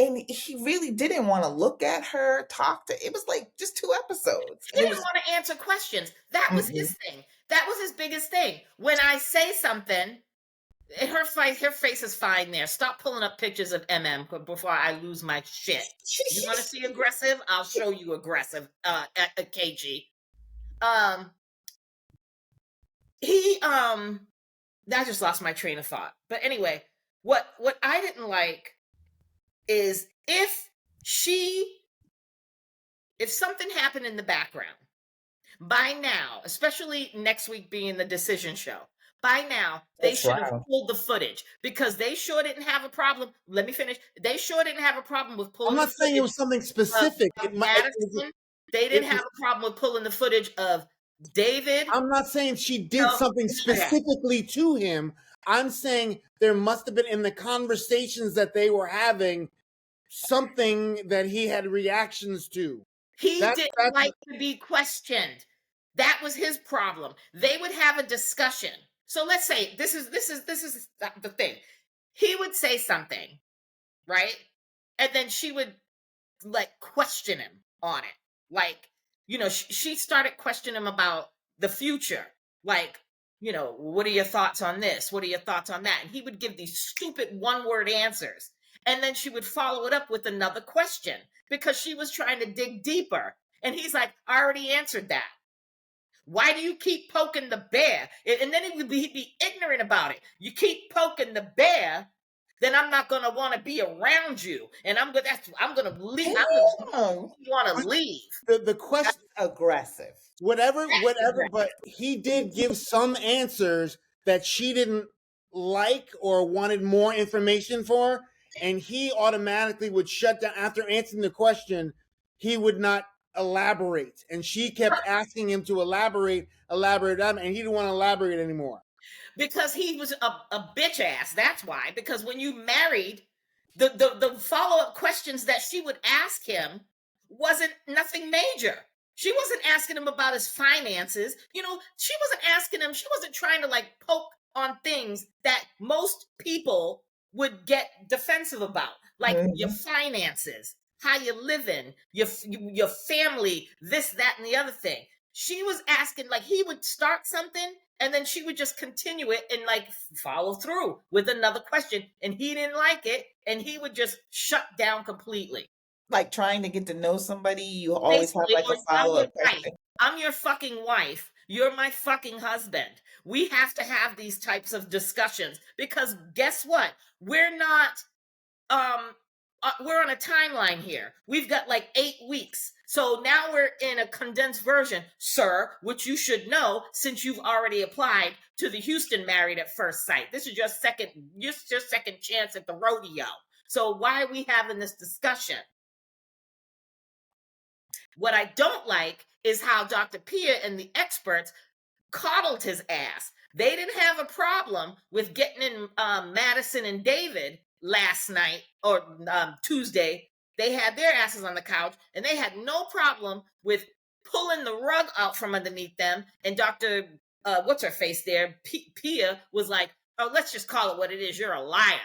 and he really didn't want to look at her, talk to. It was like just 2 episodes. he didn't want to answer questions. That was his thing. That was his biggest thing. When I say something, her face is fine there. Stop pulling up pictures of before I lose my shit. You want to see aggressive? I'll show you aggressive at KG. I just lost my train of thought. But anyway, what I didn't like is if something happened in the background, by now, especially next week being the decision show, by now they should have pulled the footage, because they sure didn't have a problem. Let me finish. They sure didn't have a problem with pulling. I'm not saying it was something specific. They didn't have a problem with pulling the footage of David. I'm not saying she did something specifically to him. I'm saying there must have been, in the conversations that they were having, something that he had reactions to. He didn't like to be questioned. That was his problem. They would have a discussion. So let's say this is the thing. He would say something, right? And then she would like question him on it. Like, she started questioning him about the future. Like, what are your thoughts on this? What are your thoughts on that? And he would give these stupid one-word answers. And then she would follow it up with another question, because she was trying to dig deeper. And he's like, I already answered that. Why do you keep poking the bear? And then he'd be ignorant about it. You keep poking the bear, then I'm not going to want to be around you. And I'm going to leave. You want to leave. The question, that's aggressive. Whatever, but he did give some answers that she didn't like or wanted more information for. And he automatically would shut down after answering the question. He would not elaborate, and she kept asking him to elaborate, and he didn't want to elaborate anymore. Because he was a bitch ass. That's why. Because when you married, the follow-up questions that she would ask him wasn't nothing major. She wasn't asking him about his finances. She wasn't asking him. She wasn't trying to like poke on things that most people would get defensive about, like your finances, how you living, your family, this, that, and the other thing. She was asking, like, he would start something and then she would just continue it and like follow through with another question, and he didn't like it, and he would just shut down completely. Like trying to get to know somebody, you always have like a follow-up question. I'm your fucking wife. You're my fucking husband. We have to have these types of discussions, because guess what? We're not, we're on a timeline here. We've got like 8 weeks. So now we're in a condensed version, sir, which you should know since you've already applied to the Houston Married at First Sight. This is your second chance at the rodeo. So why are we having this discussion? What I don't like is how Dr. Pia and the experts coddled his ass. They didn't have a problem with getting in Madison and David last night or Tuesday. They had their asses on the couch, and they had no problem with pulling the rug out from underneath them. And Dr. What's her face there? Pia was like, oh, let's just call it what it is. You're a liar.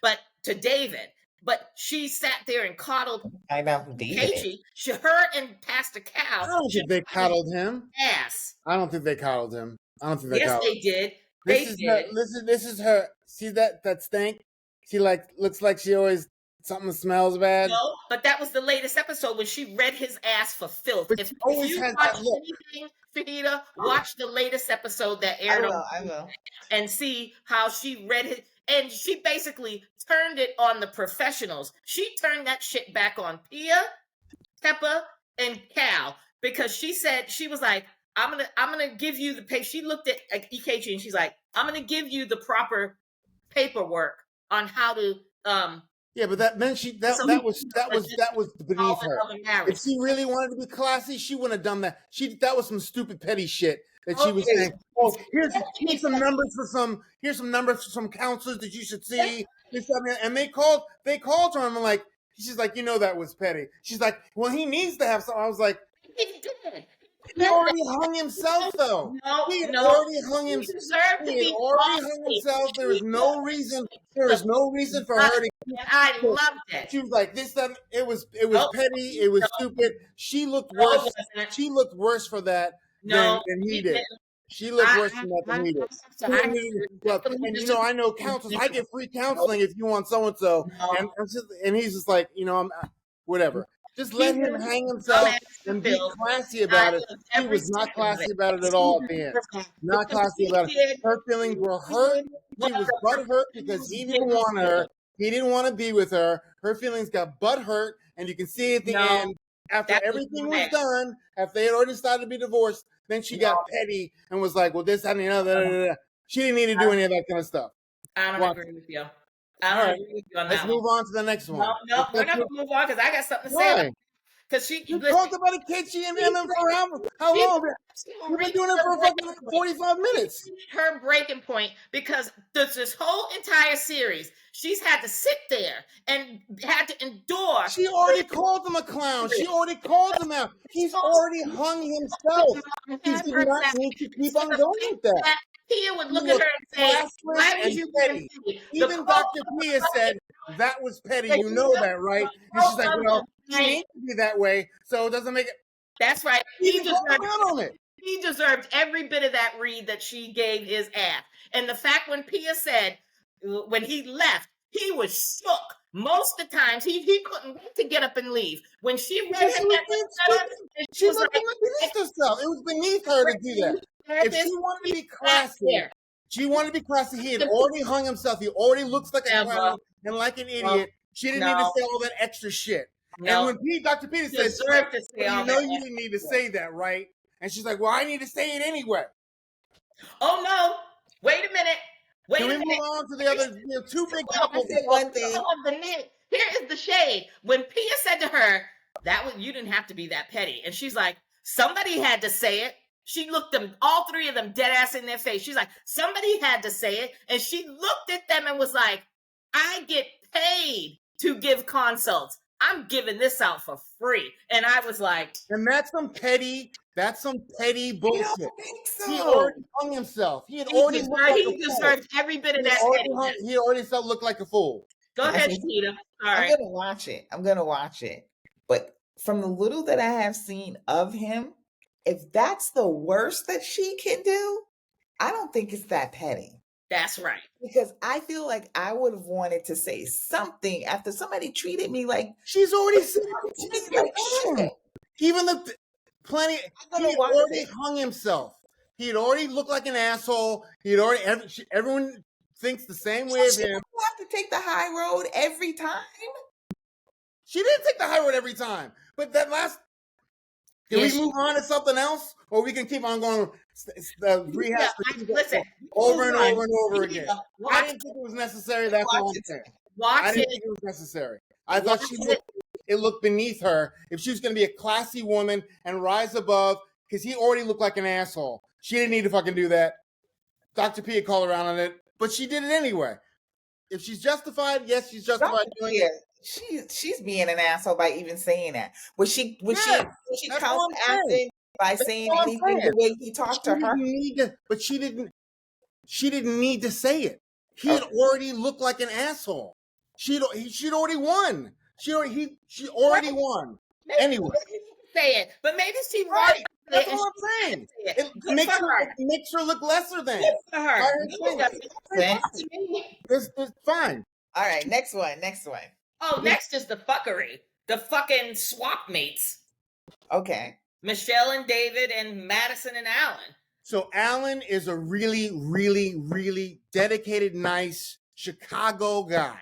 But to David, but she sat there and coddled I know who did it. Keiji. Her and Pastor I Cal. don't think they coddled him. Ass. I don't think they coddled him. I don't think they Yes, coddled. they did. This They is did. her. This is her. See that stank? She looks like she always something smells bad. No, but that was the latest episode when she read his ass for filth. But If she always you has watch that look. anything, Shahidah, watch the latest episode that aired on I will. and see how she read it. And she basically turned it on the professionals. She turned that shit back on Pia, Peppa, and Cal because she said, she was like, I'm gonna give you the pay. She looked at EKG and she's like, I'm gonna give you the proper paperwork on how to Yeah, but that was beneath her. If she really wanted to be classy, she wouldn't have done that. That was some stupid petty shit that she was saying. Oh, here's some numbers for some counselors that you should see. And they called her and I'm like, she's like, that was petty. She's like, well, he needs to have some. I was like, he did. he already hung himself though. He had already hung himself. He had already hung himself. There is no reason. There is no reason for her to. I loved it. She was like, this time it was petty. It was stupid. She looked worse. She looked worse for that than he did. She looked worse than that than he did. And I know counselors. I get free counseling if you want so and so. And he's just like, I'm whatever. Just let him hang himself and be classy about it. He was not classy about it at all at the end. Not classy about it. Her feelings were hurt. She was butthurt because he didn't want her. He didn't want to be with her. Her feelings got butthurt, and you can see at the end, after everything was done, after they had already started to be divorced, then she got petty and was like, well, this, that, and the other. She didn't need to do any of that kind of stuff. I don't agree with you. I don't agree with you on that. Let's move on to the next one. No, we're not going to move on because I got something to say. Because you talked about it, Keiji and Emma for how long? We've been doing it for fucking 45 minutes. Her breaking point, because this whole entire series, she's had to sit there and had to endure. She already called him a clown. She already called him out. He's already hung himself. He did not need to keep on going with that. Pia would look at her and say, why would you petty? Even Dr. Pia said, that was petty. You know that, right? And she's like, well, she needs to be that way, so it doesn't make it. That's right. He deserved every bit of that read that she gave his ass. And the fact when Pia said, when he left, he was shook. Most of the times, he couldn't wait to get up and leave. When she read him, she was beneath herself. It was beneath her to do that. If she wanted to be classy, he had already hung himself. He already looks like a clown and like an idiot. She didn't need to say all that extra shit. And when Dr. Peter says, you didn't need to say that, right? And she's like, well, I need to say it anyway. Oh, no. Wait a minute. Can we move on to the other two big couples? One thing. Here is the shade. When Pia said to her, you didn't have to be that petty. And she's like, somebody had to say it. She looked them, all three of them, dead ass in their face. She's like, somebody had to say it. And she looked at them and was like, I get paid to give consults. I'm giving this out for free. And I was like, and that's some petty bullshit. So. He already hung himself. He deserved every bit of that. He already looked like a fool. Go ahead, Shahidah. All right. I'm gonna watch it. But from the little that I have seen of him, if that's the worst that she can do, I don't think it's that petty. That's right. Because I feel like I would have wanted to say something after somebody treated me like she's already said like shit. Even the plenty. He already hung himself. He had already looked like an asshole. He had already. Everyone thinks the same way of him. You have to take the high road every time. She didn't take the high road every time, but that last. Can we move on to something else, or we can keep on going? Rehash listen over and over and over again. I didn't think it was necessary. That's all I'm saying. I didn't think it was necessary. I thought it looked beneath her. If she was going to be a classy woman and rise above, because he already looked like an asshole. She didn't need to fucking do that. Dr. P called around on it, but she did it anyway. If she's justified, yes, she's justified doing it. She's being an asshole by even saying that. Was she counteracting by saying anything the way he talked to her? But she didn't need to say it. He had already looked like an asshole. she'd already won. She already won. Maybe Anyway, say it, but maybe she right. That's and all I'm saying. it. It Good makes for her her. look lesser than. Good for her. By her Maybe saying that's it. It's fine. All right, next one. Oh, next is the fuckery. The fucking swap mates. Okay. Michelle and David and Madison and Alan. So Alan is a really, really, really dedicated, nice Chicago guy.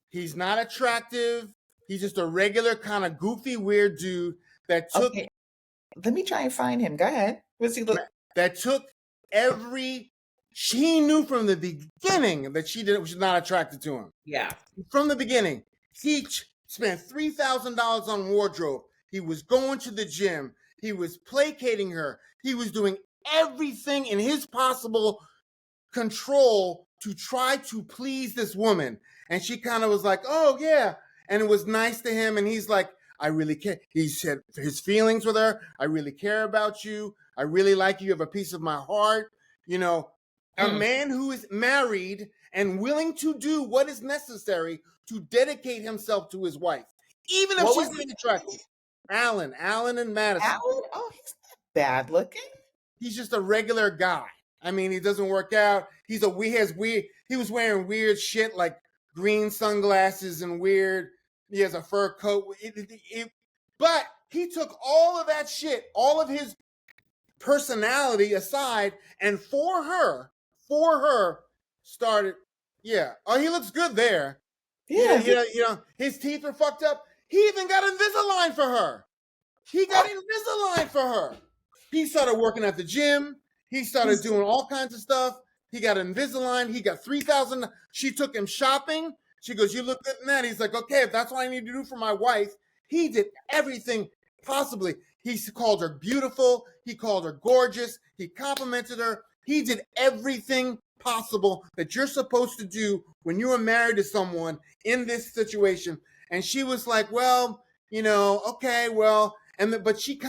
He's not attractive. He's just a regular kind of goofy, weird dude that took Okay. Let me try and find him. Go ahead. What's he look? that took every. She knew from the beginning that she was not attracted to him. Yeah. From the beginning, he spent $3,000 on wardrobe. He was going to the gym. He was placating her. He was doing everything in his possible control to try to please this woman. And she kind of was like, oh, yeah. And it was nice to him. And he's like, I really care. He said his feelings with her. I really care about you. I really like you. You have a piece of my heart. You know, a man who is married and willing to do what is necessary to dedicate himself to his wife, even if she's not attractive. Alan and Madison. Alan? Oh, he's not bad looking. He's just a regular guy. I mean, he doesn't work out. He was wearing weird shit like green sunglasses and weird. He has a fur coat. But he took all of that shit, all of his personality aside, and for her, started. Yeah. Oh, he looks good there. Yeah. You know, his teeth are fucked up. He even got Invisalign for her. He started working at the gym. He started doing all kinds of stuff. He got Invisalign. He got $3,000. She took him shopping. She goes, you look good in that. He's like, okay, if that's what I need to do for my wife. He did everything possibly. He called her beautiful. He called her gorgeous. He complimented her. He did everything possible that you're supposed to do when you are married to someone in this situation. And she was like, well, you know, okay, well, but she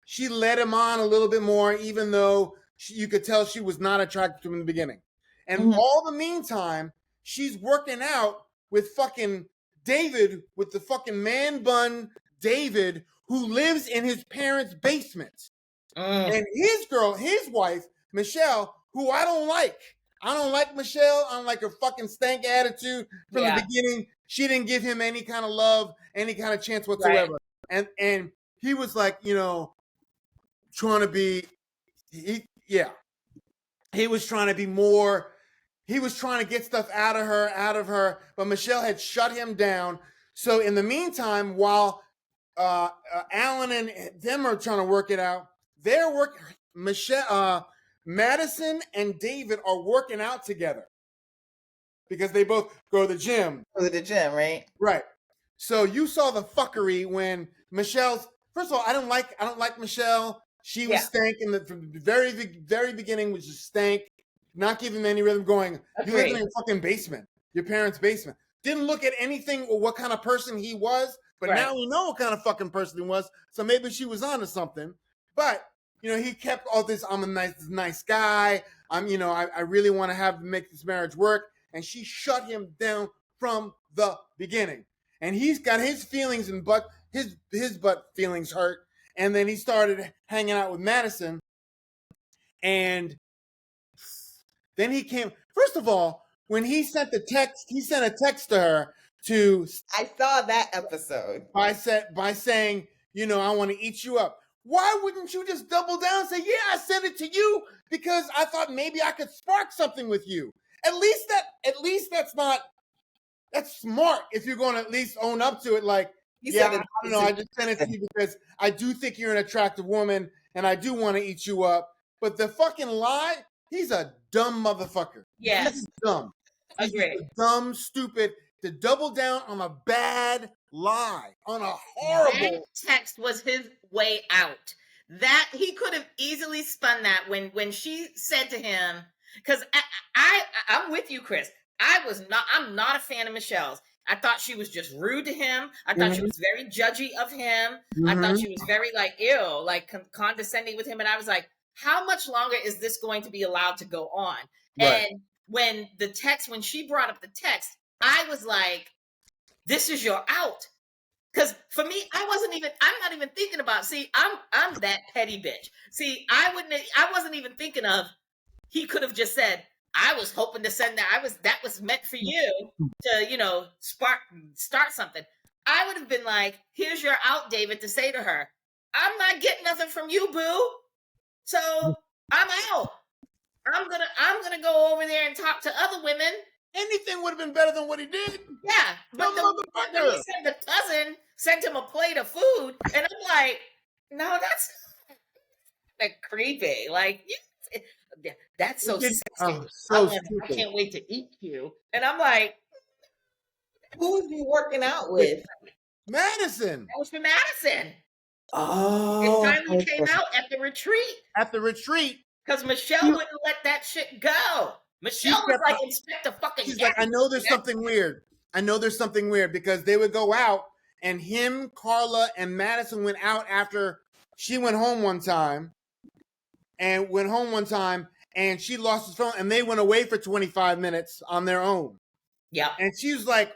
she led him on a little bit more, even though you could tell she was not attracted to him in the beginning. And all the meantime, she's working out with fucking David, with the fucking man bun David, who lives in his parents' basement. And his wife, Michelle, who I don't like. I don't like Michelle. I don't like her fucking stank attitude from the beginning. She didn't give him any kind of love, any kind of chance whatsoever. Right. And he was like, you know, trying to be, he was trying to be more, he was trying to get stuff out of her, but Michelle had shut him down. So in the meantime, while Alan and them are trying to work it out, Madison and David are working out together because they both go to the gym. Right? Right. So you saw the fuckery when Michelle's. First of all, I don't like Michelle. She was stank from the very, very beginning. Was just stank, not giving any rhythm. Going, you live in your fucking basement, your parents' basement. Didn't look at anything or what kind of person he was. But now we know what kind of fucking person he was. So maybe she was onto something. But you know, he kept all this. I'm a nice guy. I really want to make this marriage work. And she shut him down from the beginning. And he's got his feelings and his butt feelings hurt. And then he started hanging out with Madison. And then he came. First of all, when he sent a text to her I saw that episode. By saying, you know, I want to eat you up. Why wouldn't you just double down and say, yeah, I sent it to you because I thought maybe I could spark something with you. At least that's smart if you're going to at least own up to it. Like, I don't know, I just sent it to you because I do think you're an attractive woman and I do want to eat you up. But the fucking lie, he's a dumb motherfucker. Yes. He's dumb. Agree. Dumb, stupid, to double down on a bad lie, on a horrible. That text was his way out. That he could have easily spun that when she said to him, because I'm with you, Chris. I'm not a fan of Michelle's. I thought she was just rude to him. I thought she was very judgy of him. I thought she was very condescending with him. And I was like, how much longer is this going to be allowed to go on? Right. And when she brought up the text, I was like, this is your out. Because for me, I'm not even thinking about, see, I'm that petty bitch. See, I wasn't even thinking of, he could have just said, I was hoping to send that was meant for you to, start something. I would have been like, here's your out, David, to say to her, I'm not getting nothing from you, boo. So I'm out. I'm gonna go over there and talk to other women. Anything would have been better than what he did. Yeah, but when he said the cousin sent him a plate of food, and I'm like, no, that's like creepy. Like, that's so sexy. I can't wait to eat you. And I'm like, who was he working out with? Madison. That was for Madison. Oh, it finally came out at the retreat. At the retreat, because Michelle wouldn't let that shit go. Michelle was like, Inspector fucking. She's like, I know there's something weird. I know there's something weird, because they would go out, and him, Carla, and Madison went out after she went home one time, and she lost his phone, and they went away for 25 minutes on their own. Yeah. And she was like,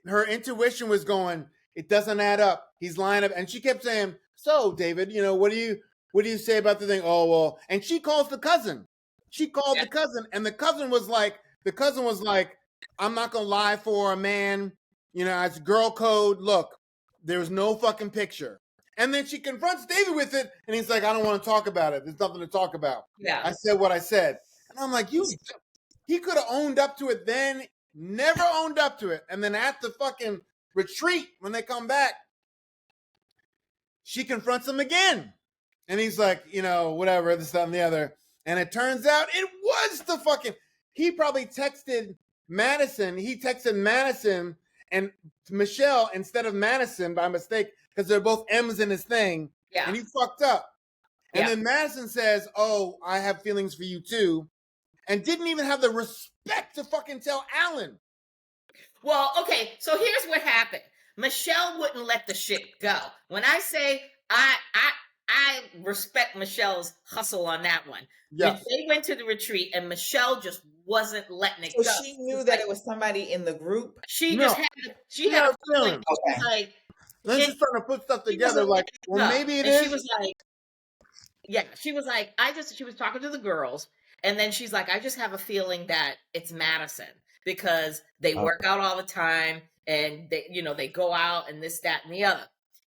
her intuition was going, it doesn't add up. He's lying up. And she kept saying, so David, what do you say about the thing? Oh, well, and she calls the cousin. She called the cousin, and the cousin was like, I'm not going to lie for a man. It's girl code. Look, there's no fucking picture. And then she confronts David with it, and he's like, I don't want to talk about it. There's nothing to talk about. Yeah. I said what I said. And I'm like, he could have owned up to it then, never owned up to it. And then at the fucking retreat, when they come back, she confronts him again. And he's like, whatever, this, that, and the other. And it turns out it was the fucking, he probably texted Madison. He texted Madison and Michelle instead of Madison by mistake, because they're both M's in his thing. Yeah. And he fucked up. And then Madison says, oh, I have feelings for you too. And didn't even have the respect to fucking tell Alan. Well, okay, so here's what happened. Michelle wouldn't let the shit go. When I say I respect Michelle's hustle on that one. Yes. When they went to the retreat and Michelle just wasn't letting it go. So she knew that it was somebody in the group? She had a feeling. Okay. Like, then she's trying to put stuff together like, well, maybe it is. She was like, she was like, she was talking to the girls, and then she's like, I just have a feeling that it's Madison, because they work out all the time, and they go out and this, that, and the other.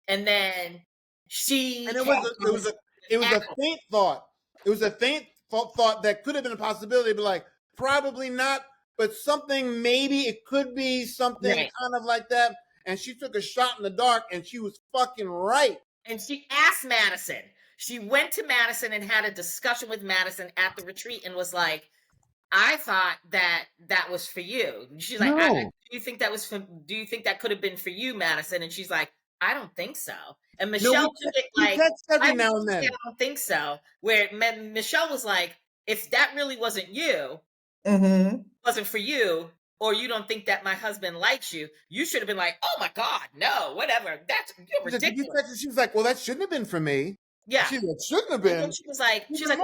And then it was a faint thought. It was a faint thought that could have been a possibility, but like, probably not, but something, maybe it could be something kind of like that. And she took a shot in the dark, and she was fucking right. And she asked Madison. She went to Madison and had a discussion with Madison at the retreat and was like, I thought that was for you. She's like, do you think that could have been for you, Madison? And she's like, I don't think so. And Michelle took it like, every now and then. I don't think so. Where Michelle was like, if that really wasn't you, wasn't for you, or you don't think that my husband likes you, you should have been like, oh my God, no, whatever. You're ridiculous. She was like, well, that shouldn't have been for me. Yeah. It shouldn't have been. She was like, she was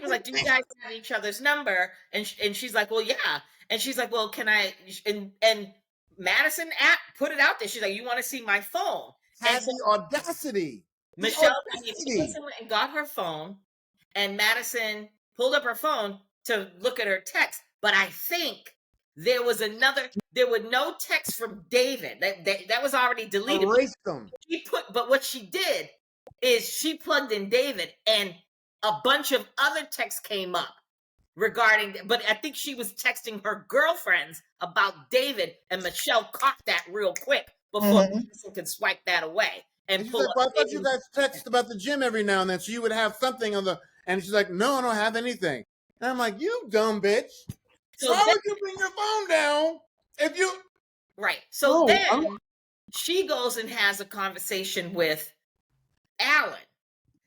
like, do you guys have each other's number? And she's like, well, yeah. And she's like, well, can I, and Madison put it out there. She's like, you want to see my phone? Had the audacity. Michelle went and got her phone, and Madison pulled up her phone to look at her text. But I think there were no texts from David. That was already deleted. Erased them. But what she did is she plugged in David, and a bunch of other texts came up regarding, but I think she was texting her girlfriends about David, and Michelle caught that real quick before Madison could swipe that away. And she's like, well, I thought you guys text about the gym every now and then, so you would have something on the, and she's like, no, I don't have anything. And I'm like, you dumb bitch. So why would you bring your phone down if you... Right. So then she goes and has a conversation with Alan.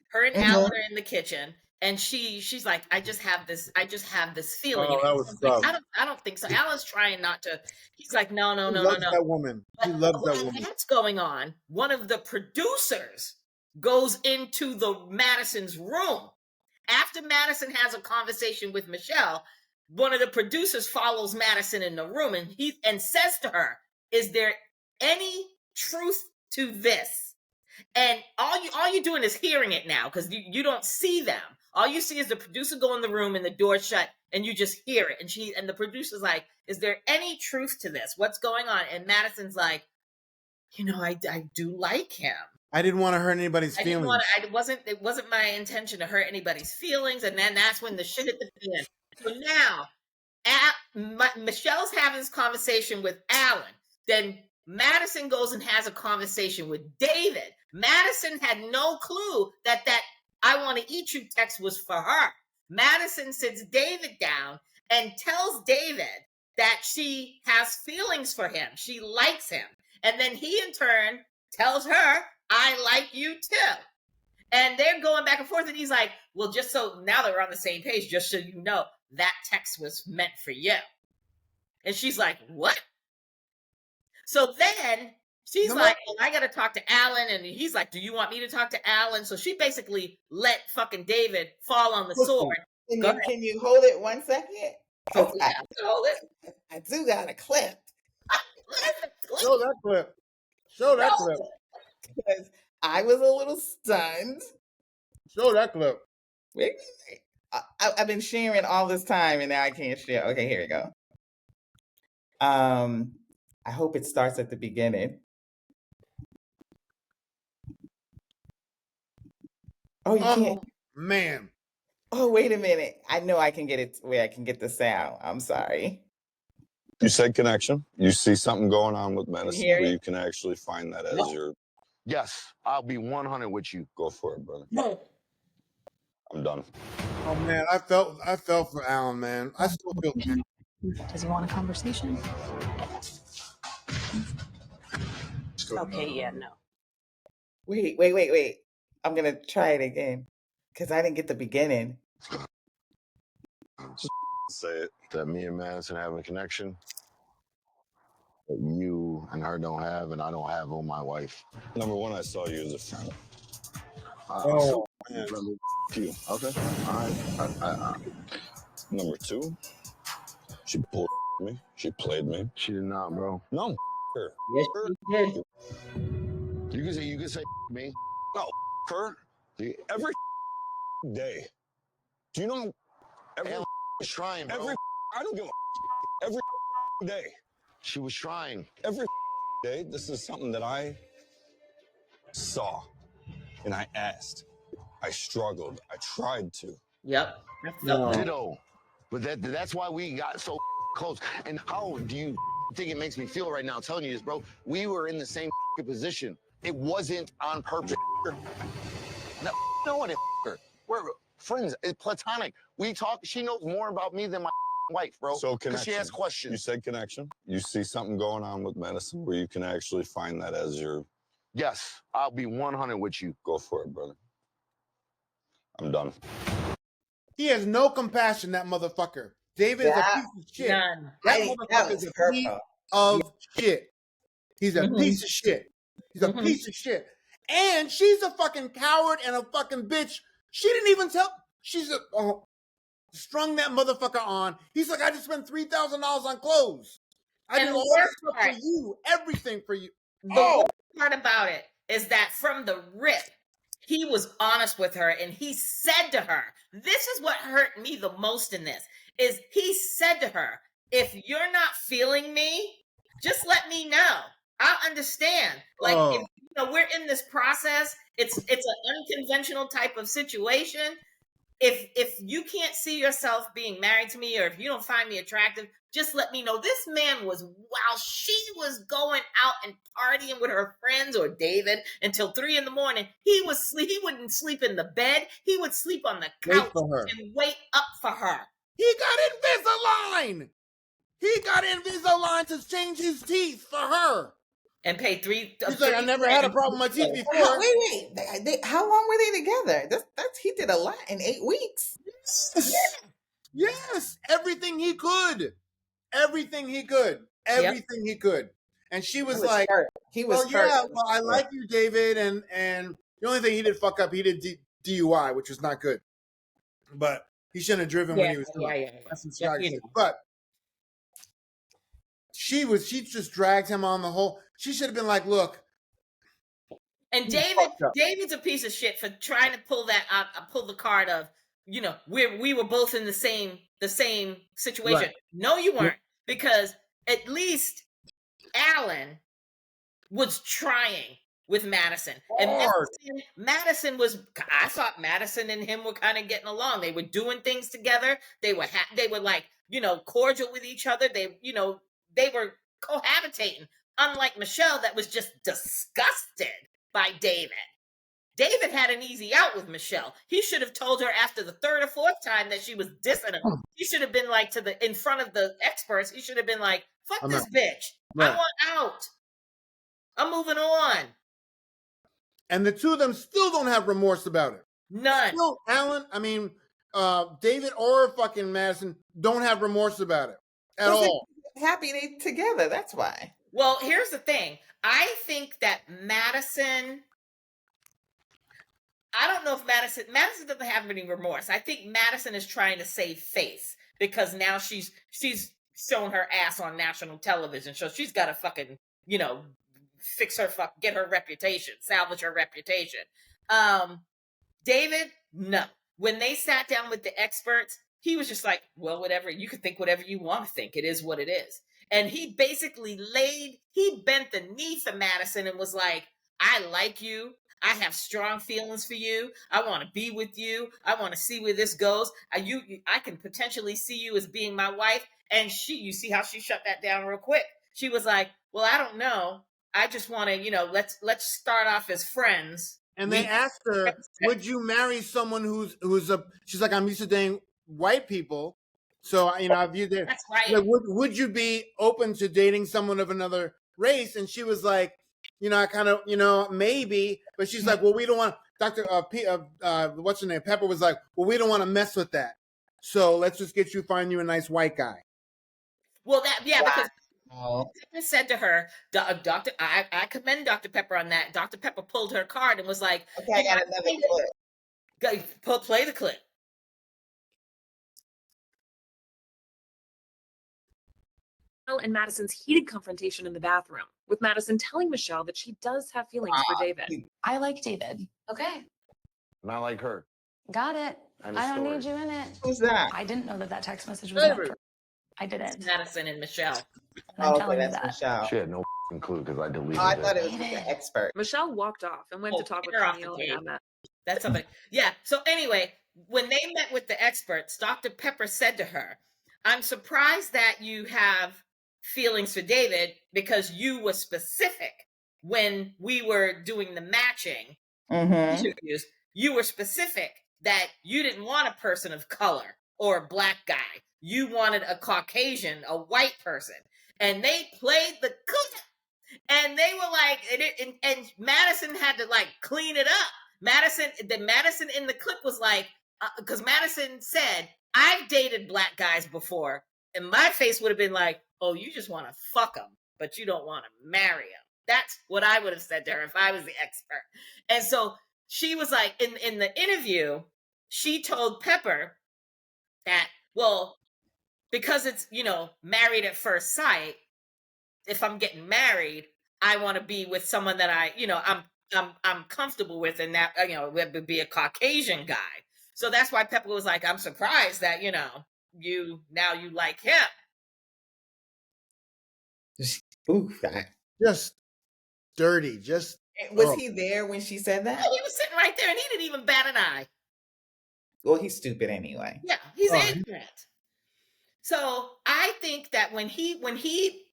Her and Alan are in the kitchen, and she's like, I just have this feeling. Oh, that was tough. I don't think so. Alan's trying not to. He's like, no. He loves that woman. He loves that woman. That's going on. One of the producers goes into the Madison's room after Madison has a conversation with Michelle. one of the producers follows Madison in the room and says to her, "Is there any truth to this?" And all you're doing is hearing it now, because you don't see them. All you see is the producer go in the room and the door shut, and you just hear it. And the producer's like, "Is there any truth to this? What's going on?" And Madison's like, I do like him. I didn't want to hurt anybody's feelings. It wasn't my intention to hurt anybody's feelings. And then that's when the shit hit the fan. So now, Michelle's having this conversation with Alan. Then Madison goes and has a conversation with David. Madison had no clue that "I want to eat you" text was for her. Madison sits David down and tells David that she has feelings for him. She likes him. And then he in turn tells her, "I like you too." And they're going back and forth. And he's like, "Well, just so now that we're on the same page, just so you know, that text was meant for you." And she's like, "What?" So then she's like, "Well, I got to talk to Alan." And he's like, "Do you want me to talk to Alan?" So she basically let fucking David fall on the sword. Can you hold it 1 second? Oh, yeah, hold it. I do got a clip. Show that clip. Show that clip. Because I was a little stunned. Show that clip. Wait. I've been sharing all this time and now I can't share. Okay, here we go. I hope it starts at the beginning. Oh, you can't. Man. Oh, wait a minute. I know I can get it where I can get the sound. I'm sorry. You said connection. You see something going on with medicine hear where it? you can actually find that as your... Yes, I'll be 100 with you. Go for it, brother. No. I'm done. Oh man, I felt for Alan, man. I still feel bad. Does he want a conversation? Okay, yeah, no. Wait. I'm gonna try it again. Because I didn't get the beginning. Say it. That me and Madison have a connection that you and her don't have, and I don't have on my wife. Number one, I saw you as a friend. Oh, man. You. Okay. All right. Number two, she bull me. She played me. She did not, bro. No, her. Yes, she did. You can say me. No, her. Every day. Do you know? Every Alan was trying, bro. I don't give a every day. She was trying. Every day. This is something that I saw, and I asked. I struggled. I tried to. Yep. No. Ditto. But that's why we got so close. And how do you think it makes me feel right now telling you this, bro? We were in the same position. It wasn't on purpose. No one. We're friends. It's platonic. We talk. She knows more about me than my wife, bro. So because she connection. asks questions. You said connection. You see something going on with medicine where you can actually find that as your... Yes, I'll be 100 with you. Go for it, brother. I'm done. He has no compassion, that motherfucker. David is a piece of shit. None. That motherfucker is a piece of shit. He's a piece of shit. He's a piece of shit. And she's a fucking coward and a fucking bitch. She didn't even tell. She's strung that motherfucker on. He's like, I just spent $3,000 on clothes. I did all that stuff for you. Everything for you. The worst part about it is that from the rip, he was honest with her and he said to her, this is what hurt me the most in this, is he said to her, "If you're not feeling me, just let me know. I'll understand." Like, if, we're in this process. It's an unconventional type of situation. If you can't see yourself being married to me, or if you don't find me attractive, just let me know. This man was, while she was going out and partying with her friends or David until 3 a.m, he wouldn't sleep in the bed. He would sleep on the couch and wait up for her. He got Invisalign. He got Invisalign to change his teeth for her. And pay He's like, I never had a problem with my teeth before. Wait. How long were they together? He did a lot in 8 weeks. Yes. Everything he could. Everything he could. And she was like, hurt. He was hurt. Yeah, well, I like you, David. And the only thing he did fuck up, he did DUI, which was not good. But He shouldn't have driven when he was drunk. That's some Chicago shit. But she just dragged him on the whole. She should have been like, look. And David's a piece of shit for trying to pull the card of, you know, we were both in the same situation. Right. No, you weren't, because at least Alan was trying with Madison. And Madison was, I thought Madison and him were kind of getting along. They were doing things together. They were like, you know, cordial with each other. They were cohabitating. Unlike Michelle, that was just disgusted by David. David had an easy out with Michelle. He should have told her after the third or fourth time that she was dissing him. He should have been like, in front of the experts, he should have been like, fuck this bitch. Right. I want out. I'm moving on. And the two of them still don't have remorse about it. None. Still, David or fucking Madison don't have remorse about it at all. Happy they together. That's why. Well, here's the thing. I think that Madison, I don't know if Madison doesn't have any remorse. I think Madison is trying to save face because now she's shown her ass on national television. So she's got to fucking, you know, get her reputation, salvage her reputation. David, no. When they sat down with the experts, he was just like, well, whatever, you can think whatever you want to think. It is what it is. And he basically bent the knee for Madison and was like, I like you. I have strong feelings for you. I want to be with you. I want to see where this goes. I can potentially see you as being my wife. And you see how she shut that down real quick. She was like, well, I don't know. I just want to, you know, let's start off as friends. And they asked her, would you marry someone she's like, I'm used to dating white people. So, you know, I viewed that. That's right. Like, would you be open to dating someone of another race? And she was like, you know, I kind of, you know, maybe. But she's like, well, we don't want, what's her name? Pepper was like, well, we don't want to mess with that. So let's just find you a nice white guy. Well, because Pepper said to her, Doctor, I commend Dr. Pepper on that. Dr. Pepper pulled her card and was like, okay, I got another clip. Play the clip. And Madison's heated confrontation in the bathroom, with Madison telling Michelle that she does have feelings for David. I like David. Okay. And I like her. Got it. I don't need you in it. Who's that? I didn't know that text message was meant for. I didn't. It's Madison and Michelle. I'm telling you that's that. Michelle. She had no clue because I deleted it. I thought it was the expert. Michelle walked off and went to talk with Tanya on that. That's something. Yeah. So anyway, when they met with the experts, Dr. Pepper said to her, I'm surprised that you have feelings for David because you were specific when we were doing the matching interviews. You were specific that you didn't want a person of color or a black guy. You wanted a Caucasian, a white person. And they played the clip. And they were like, and Madison had to like clean it up. Madison in the clip was like, because Madison said, I've dated black guys before. And my face would have been like, oh, you just want to fuck them, but you don't want to marry them. That's what I would have said to her if I was the expert. And so she was like, in the interview, she told Pepper that, well, because it's, you know, married at first sight, if I'm getting married, I want to be with someone that I'm comfortable with, and that, you know, would be a Caucasian guy. So that's why Pepper was like, I'm surprised that, you know, you like him. Just dirty. Was he there when she said that? Yeah, he was sitting right there, and he didn't even bat an eye. Well, he's stupid anyway. Yeah, he's ignorant. So I think that when he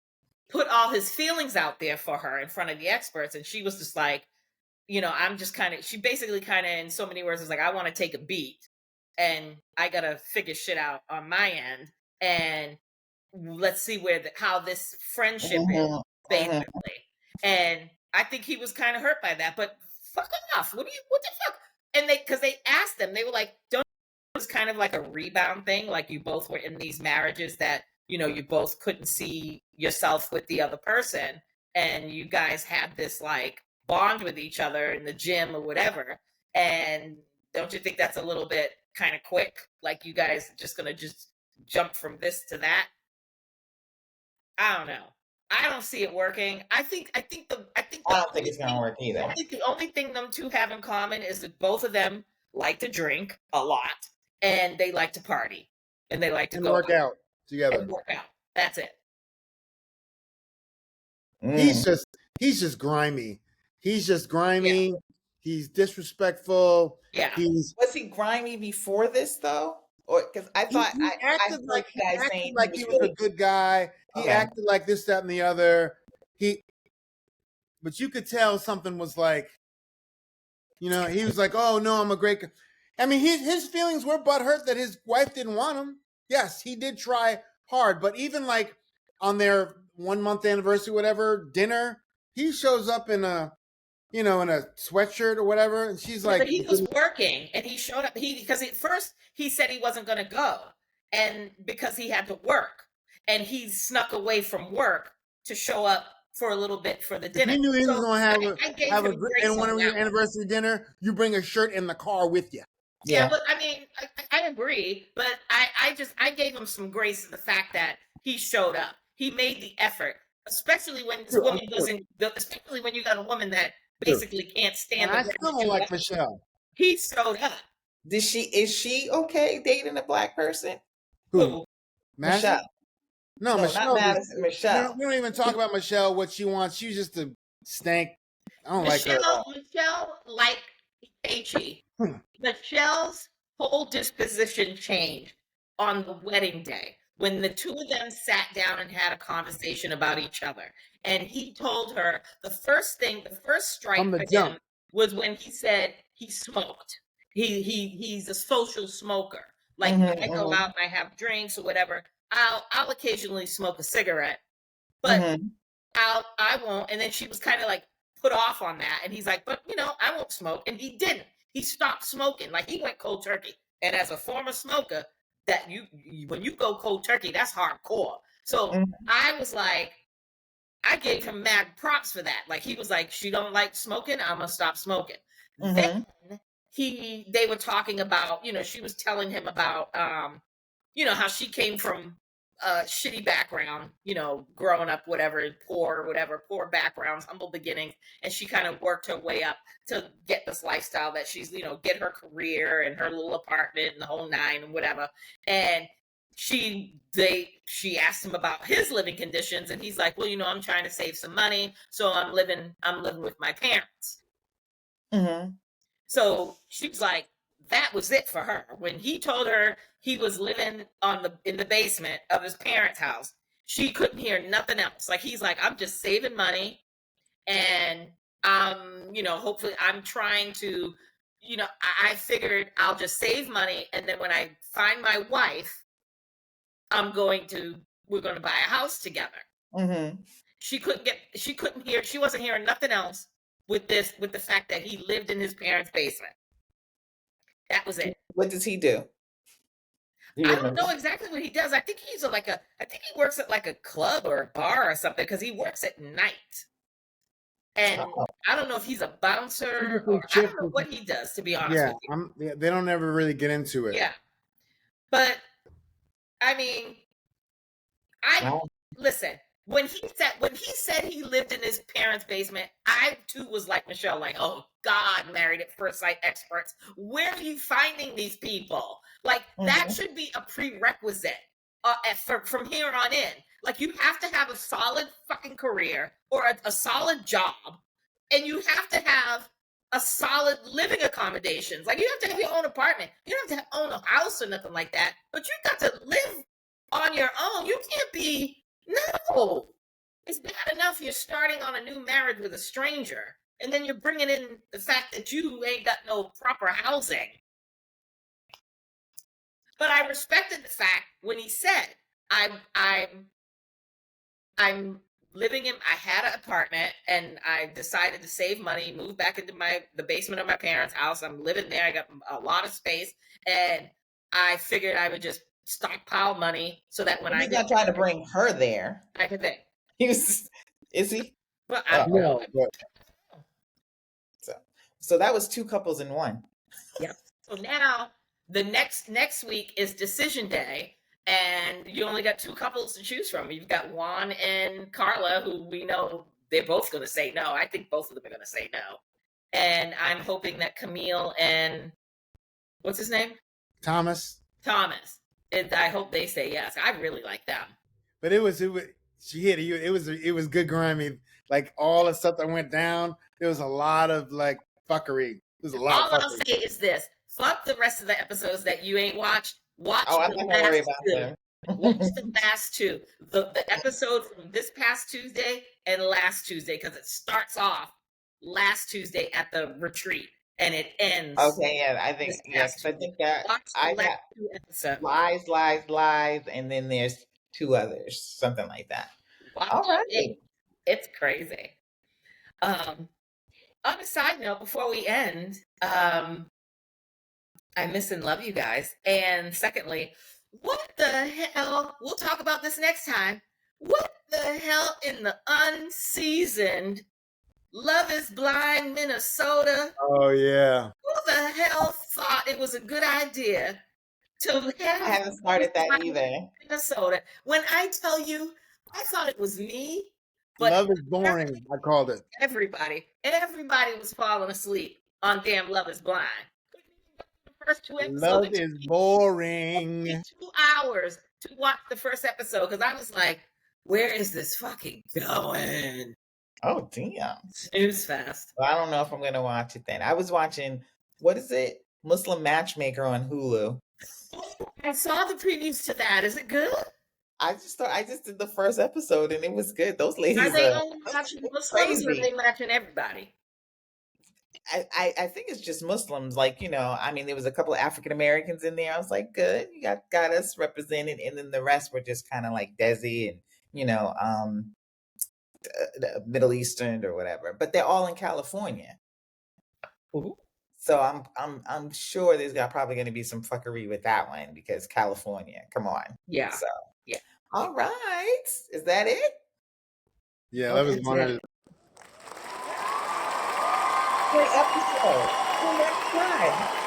put all his feelings out there for her in front of the experts, and she was just like, you know, she basically kind of in so many words was like, I want to take a beat and I got to figure shit out on my end. And let's see how this friendship is, basically. And I think he was kind of hurt by that, but fuck off. What the fuck? And because they asked them, they were like, it was kind of like a rebound thing. Like you both were in these marriages that, you know, you both couldn't see yourself with the other person. And you guys had this like bond with each other in the gym or whatever. And don't you think that's a little bit kind of quick. Like you guys just gonna just jump from this to that. I don't know. I don't see it working. I don't think it's gonna work either. I think the only thing them two have in common is that both of them like to drink a lot, and they like to party, and they like to go work out together. and work out. That's it. He's just grimy. He's just grimy. Yeah. He's disrespectful. Yeah. Was he grimy before this though? Or because I thought he acted like he was a good guy. He acted like this, that, and the other. But you could tell something was like, he was like, "Oh no, I'm a great guy." I mean, his feelings were butthurt that his wife didn't want him. Yes, he did try hard, but even like on their 1 month anniversary, whatever dinner, he shows up in a sweatshirt or whatever, and she's like, but he was working, and he showed up. Because at first he said he wasn't going to go, and because he had to work, and he snuck away from work to show up for a little bit for the dinner. He knew he was going to have in one of your anniversary dinner. You bring a shirt in the car with you. Yeah, but I mean, I agree, but I gave him some grace in the fact that he showed up. He made the effort, especially when this woman especially when you got a woman that basically can't stand. I still don't like Michelle. He showed up. Is she okay dating a black person? Who? Michelle. No, Michelle. Not Madison. Michelle. We don't even talk about Michelle. What she wants. She's just a stank. I don't like her. Michelle, like H.E. Michelle's whole disposition changed on the wedding day when the two of them sat down and had a conversation about each other. And he told her the first strike for him was when he said he smoked. He's a social smoker. Like I go out and I have drinks or whatever. I'll occasionally smoke a cigarette, but I won't. And then she was kind of like put off on that. And he's like, but I won't smoke. And he didn't. He stopped smoking. Like he went cold turkey. And as a former smoker, that when you go cold turkey, that's hardcore. So I was like, I gave him mad props for that. Like he was like, she don't like smoking, I'm gonna stop smoking. Then they were talking about, she was telling him about how she came from a shitty background, growing up, poor backgrounds, humble beginnings. And she kind of worked her way up to get this lifestyle that she's, get her career and her little apartment and the whole nine and whatever. And she asked him about his living conditions, and he's like, well, I'm trying to save some money, so I'm living with my parents. So she was like, that was it for her. When he told her he was living in the basement of his parents' house, she couldn't hear nothing else. Like he's like, I'm just saving money, and hopefully I'm trying to, I figured I'll just save money, and then when I find my wife, we're going to buy a house together. She wasn't hearing nothing else with the fact that he lived in his parents' basement. That was it. What does he do? I don't know exactly what he does. I think he works at like a club or a bar or something, because he works at night. And I don't know if he's a bouncer or I don't know what he does, to be honest with you. They don't ever really get into it. Yeah. But I mean, listen, when he said he lived in his parents' basement, I too was like Michelle, like, oh God, married at first sight experts. Where are you finding these people? Like that should be a prerequisite from here on in. Like you have to have a solid fucking career or a solid job, and you have to have a solid living accommodations. Like you have to have your own apartment. You don't have to own a house or nothing like that, but you got to live on your own. You can't be, no. It's bad enough you're starting on a new marriage with a stranger, and then you're bringing in the fact that you ain't got no proper housing. But I respected the fact when he said, I'm living in, I had an apartment and I decided to save money, move back into the basement of my parents' house. I'm living there. I got a lot of space, and I figured I would just stockpile money so that when he's not trying to bring her there. I could think. Is he? Well, I don't know. So that was two couples in one. Yeah. So now The next week is decision day, and you only got 2 couples to choose from. You've got Juan and Carla, who we know they're both going to say no. I think both of them are going to say no. And I'm hoping that Camille and what's his name? Thomas. And I hope they say yes. I really like them. But it was good grimy. Like all the stuff that went down, there was a lot of like fuckery. There's a lot. All I'll say is this: fuck the rest of the episodes that you ain't watched. Watch I'm the not gonna worry about 2. them. Watch the last 2. The episode from this past Tuesday and last Tuesday, because it starts off last Tuesday at the retreat and it ends. Okay, yeah, I think yes. I think that I got lies, and then there's 2 others, something like that. All right, it's crazy. On a side note, before we end, I miss and love you guys. And secondly, what the hell? We'll talk about this next time. What the hell in the unseasoned Love is Blind Minnesota? Oh yeah. Who the hell thought it was a good idea to have? I haven't started that either. Minnesota. When I tell you, I thought it was me. But Love is boring. I called it. Everybody was falling asleep on damn Love is Blind. The first 2 episodes. Love is boring. 2 hours to watch the first episode because I was like, where is this fucking going? Oh damn. Snooze fest. Well, I don't know if I'm gonna watch it then. I was watching, what is it? Muslim Matchmaker on Hulu. I saw the previews to that. Is it good? I just did the first episode and it was good. Those ladies are they only matching Muslims or are they matching everybody? I think it's just Muslims. Like, you know, I mean, there was a couple of African Americans in there. I was like, good, you got us represented, and then the rest were just kind of like Desi and, you know, Middle Eastern or whatever. But they're all in California. Ooh. So I'm sure there's probably going to be some fuckery with that one because California. Come on. Yeah. So yeah. All right. Is that it? Yeah, that was one of the great episode. Till next time.